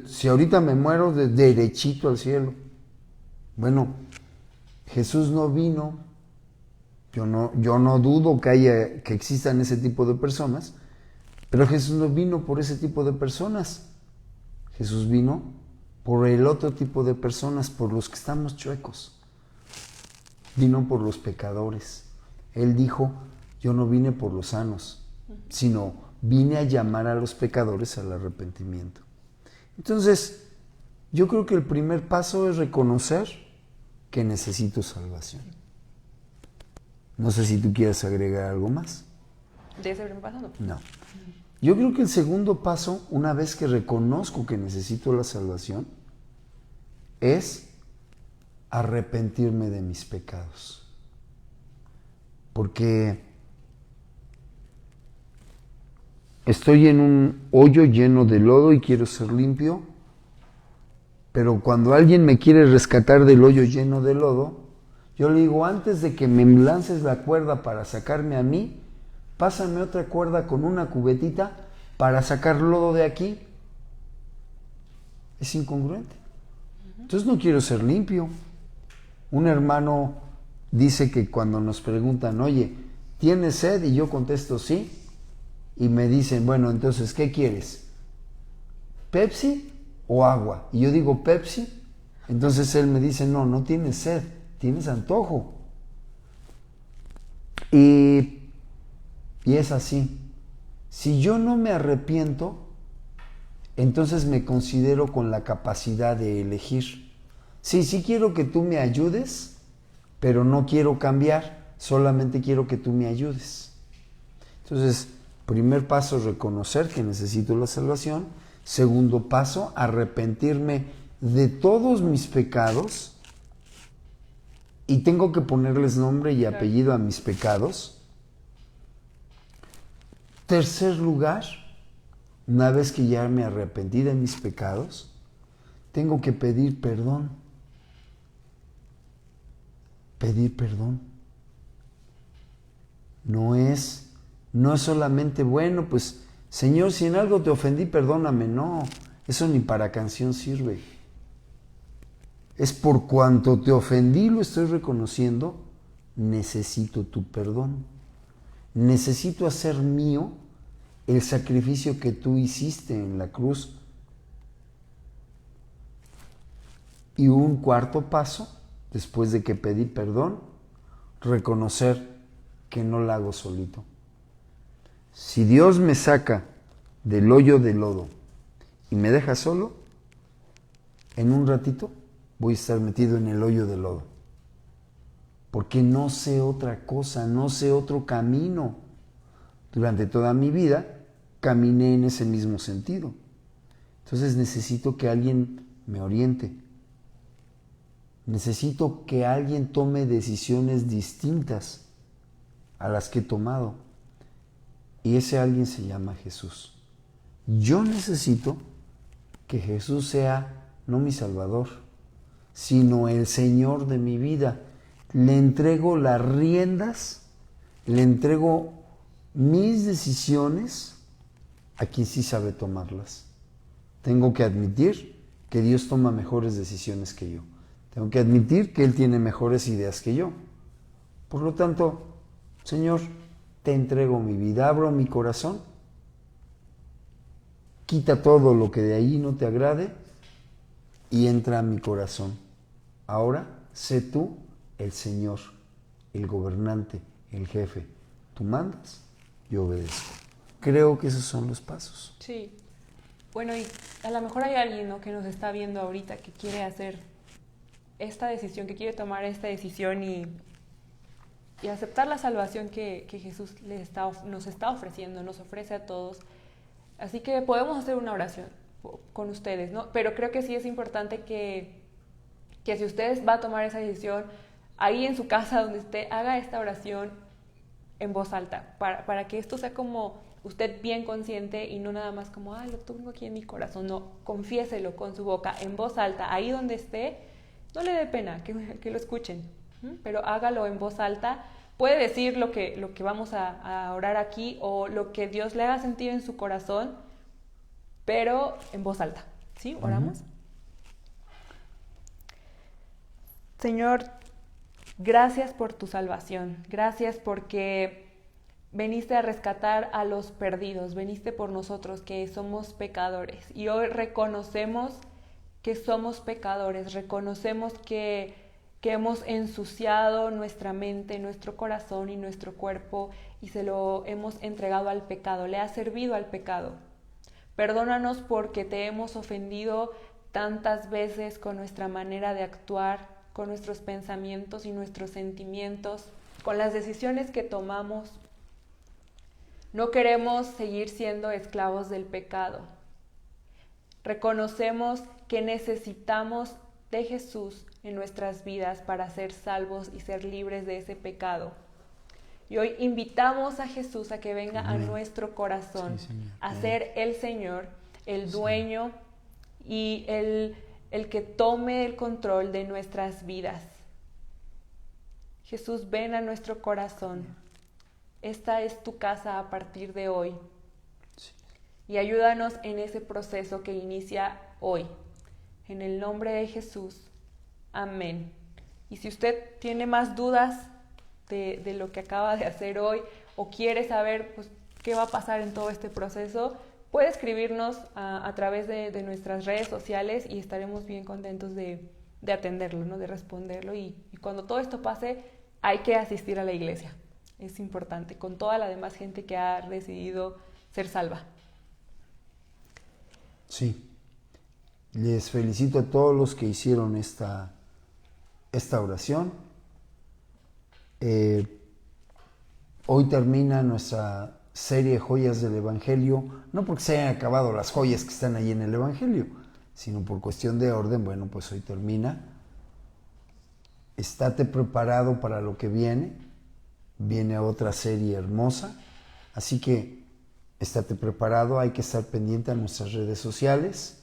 Si ahorita me muero, derechito al cielo. Bueno, Jesús no vino, yo no dudo que existan ese tipo de personas, pero Jesús no vino por ese tipo de personas. Jesús vino por el otro tipo de personas, por los que estamos chuecos. Vino por los pecadores. Él dijo, yo no vine por los sanos, sino vine a llamar a los pecadores al arrepentimiento. Entonces, yo creo que el primer paso es reconocer que necesito salvación. No sé si tú quieres agregar algo más. ¿De ese primer paso? No. Yo creo que el segundo paso, una vez que reconozco que necesito la salvación, es arrepentirme de mis pecados. Porque estoy en un hoyo lleno de lodo y quiero ser limpio, pero cuando alguien me quiere rescatar del hoyo lleno de lodo, yo le digo, antes de que me lances la cuerda para sacarme a mí, pásame otra cuerda con una cubetita para sacar lodo de aquí. Es incongruente. Entonces no quiero ser limpio. Un hermano dice que cuando nos preguntan, oye, ¿tienes sed? Y yo contesto sí. Y me dicen, bueno, entonces, ¿qué quieres? ¿Pepsi o agua? Y yo digo, Pepsi. Entonces él me dice, no tienes sed, tienes antojo. Y es así. Si yo no me arrepiento, entonces me considero con la capacidad de elegir. Sí quiero que tú me ayudes, pero no quiero cambiar, solamente quiero que tú me ayudes. Entonces, primer paso, reconocer que necesito la salvación. Segundo paso, arrepentirme de todos mis pecados. Y tengo que ponerles nombre y apellido a mis pecados. Tercer lugar, una vez que ya me arrepentí de mis pecados, tengo que pedir perdón. Pedir perdón. No es solamente, bueno, pues, Señor, si en algo te ofendí, perdóname. No, eso ni para canción sirve. Es por cuanto te ofendí, lo estoy reconociendo, necesito tu perdón. Necesito hacer mío el sacrificio que tú hiciste en la cruz. Y un cuarto paso, después de que pedí perdón, reconocer que no la hago solito. Si Dios me saca del hoyo de lodo y me deja solo, en un ratito voy a estar metido en el hoyo de lodo. Porque no sé otra cosa, no sé otro camino. Durante toda mi vida caminé en ese mismo sentido. Entonces necesito que alguien me oriente. Necesito que alguien tome decisiones distintas a las que he tomado. Y ese alguien se llama Jesús. Yo necesito que Jesús sea no mi Salvador, sino el Señor de mi vida. Le entrego las riendas, le entrego mis decisiones a quien sí sabe tomarlas. Tengo que admitir que Dios toma mejores decisiones que yo. Tengo que admitir que Él tiene mejores ideas que yo. Por lo tanto, Señor, te entrego mi vida, abro mi corazón, quita todo lo que de ahí no te agrade y entra a mi corazón. Ahora, sé tú el Señor, el gobernante, el jefe. Tú mandas, yo obedezco. Creo que esos son los pasos. Sí. Bueno, y a lo mejor hay alguien, ¿no?, que nos está viendo ahorita que quiere hacer esta decisión, que quiere tomar esta decisión y aceptar la salvación que Jesús nos está ofreciendo, nos ofrece a todos. Así que podemos hacer una oración con ustedes, ¿no? Pero creo que sí es importante que si ustedes va a tomar esa decisión, ahí en su casa donde esté, haga esta oración en voz alta, para que esto sea como usted bien consciente y no nada más como, lo tengo aquí en mi corazón. No, confiéselo con su boca, en voz alta, ahí donde esté. No le dé pena que lo escuchen, pero hágalo en voz alta. Puede decir lo que vamos a orar aquí o lo que Dios le haga sentir en su corazón, pero en voz alta. ¿Sí? ¿Oramos? Señor, gracias por tu salvación. Gracias porque veniste a rescatar a los perdidos. Veniste por nosotros que somos pecadores. Y hoy reconocemos que somos pecadores. Reconocemos que hemos ensuciado nuestra mente, nuestro corazón y nuestro cuerpo y se lo hemos entregado al pecado. Le ha servido al pecado. Perdónanos porque te hemos ofendido tantas veces con nuestra manera de actuar, con nuestros pensamientos y nuestros sentimientos, con las decisiones que tomamos. No queremos seguir siendo esclavos del pecado. Reconocemos que necesitamos de Jesús en nuestras vidas para ser salvos y ser libres de ese pecado. Y hoy invitamos a Jesús a que venga a nuestro corazón, a ser el Señor, el dueño y el que tome el control de nuestras vidas. Jesús, ven a nuestro corazón. Esta es tu casa a partir de hoy. Y ayúdanos en ese proceso que inicia hoy. En el nombre de Jesús. Amén. Y si usted tiene más dudas de lo que acaba de hacer hoy o quiere saber pues, qué va a pasar en todo este proceso, puede escribirnos a través de nuestras redes sociales y estaremos bien contentos de atenderlo, ¿no? De responderlo. Y cuando todo esto pase, hay que asistir a la iglesia. Es importante, con toda la demás gente que ha decidido ser salva. Sí. Les felicito a todos los que hicieron esta oración. Hoy termina nuestra serie Joyas del Evangelio, no porque se hayan acabado las joyas que están ahí en el Evangelio, sino por cuestión de orden. Bueno, pues hoy termina. Estate preparado para lo que viene. Viene otra serie hermosa, así que estate preparado. Hay que estar pendiente a nuestras redes sociales.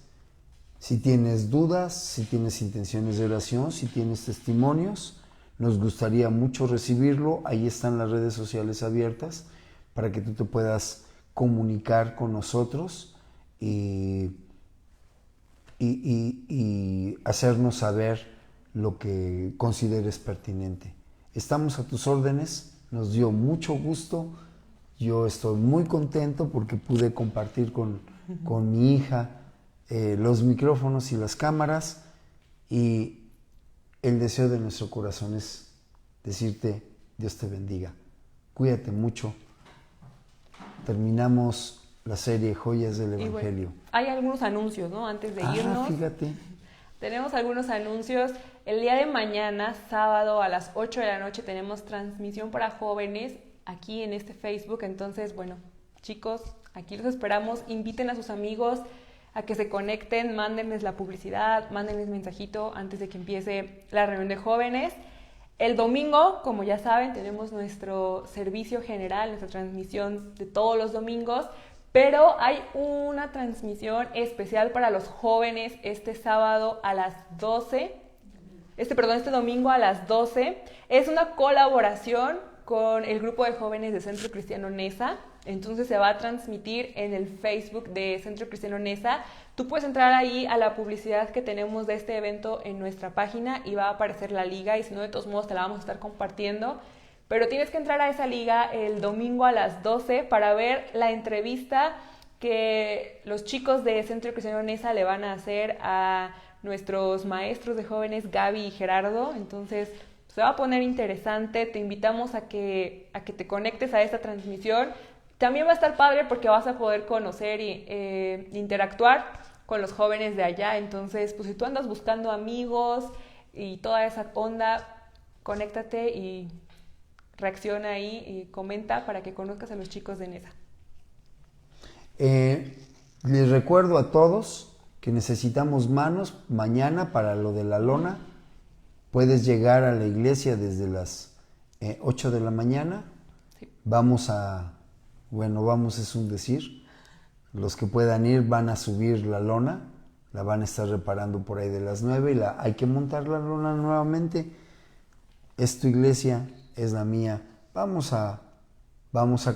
Si tienes dudas, si tienes intenciones de oración, si tienes testimonios, nos gustaría mucho recibirlo. Ahí están las redes sociales abiertas para que tú te puedas comunicar con nosotros y hacernos saber lo que consideres pertinente. Estamos a tus órdenes. Nos dio mucho gusto. Yo estoy muy contento porque pude compartir con mi hija los micrófonos y las cámaras, y el deseo de nuestro corazón es decirte: Dios te bendiga, cuídate mucho. Terminamos la serie Joyas del Evangelio. Bueno, hay algunos anuncios, ¿no? Antes de irnos. Fíjate. Tenemos algunos anuncios. El día de mañana, sábado a las 8 de la noche, tenemos transmisión para jóvenes aquí en este Facebook. Entonces, bueno, chicos, aquí los esperamos. Inviten a sus amigos a que se conecten, mándenles la publicidad, mándenles mensajito antes de que empiece la reunión de jóvenes. El domingo, como ya saben, tenemos nuestro servicio general, nuestra transmisión de todos los domingos, pero hay una transmisión especial para los jóvenes este sábado a las 12. Este domingo a las 12. Es una colaboración con el grupo de jóvenes de Centro Cristiano Nesa. Entonces se va a transmitir en el Facebook de Centro Cristiano Nesa. Tú puedes entrar ahí a la publicidad que tenemos de este evento en nuestra página y va a aparecer la liga, y si no, de todos modos te la vamos a estar compartiendo. Pero tienes que entrar a esa liga el domingo a las 12 para ver la entrevista que los chicos de Centro Cristiano Nesa le van a hacer a nuestros maestros de jóvenes, Gaby y Gerardo. Entonces se va a poner interesante. Te invitamos a que te conectes a esta transmisión. También va a estar padre porque vas a poder conocer e interactuar con los jóvenes de allá. Entonces, pues si tú andas buscando amigos y toda esa onda, conéctate y reacciona ahí y comenta para que conozcas a los chicos de Nesa. Les recuerdo a todos que necesitamos manos mañana para lo de la lona. Puedes llegar a la iglesia desde las 8 de la mañana. Sí. Vamos a Bueno, vamos, es un decir. Los que puedan ir van a subir la lona, la van a estar reparando por ahí de las 9 y hay que montar la lona nuevamente. Es tu iglesia, es la mía. Vamos a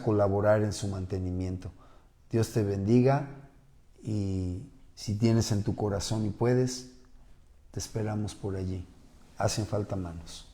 colaborar en su mantenimiento. Dios te bendiga y si tienes en tu corazón y puedes, te esperamos por allí. Hacen falta manos.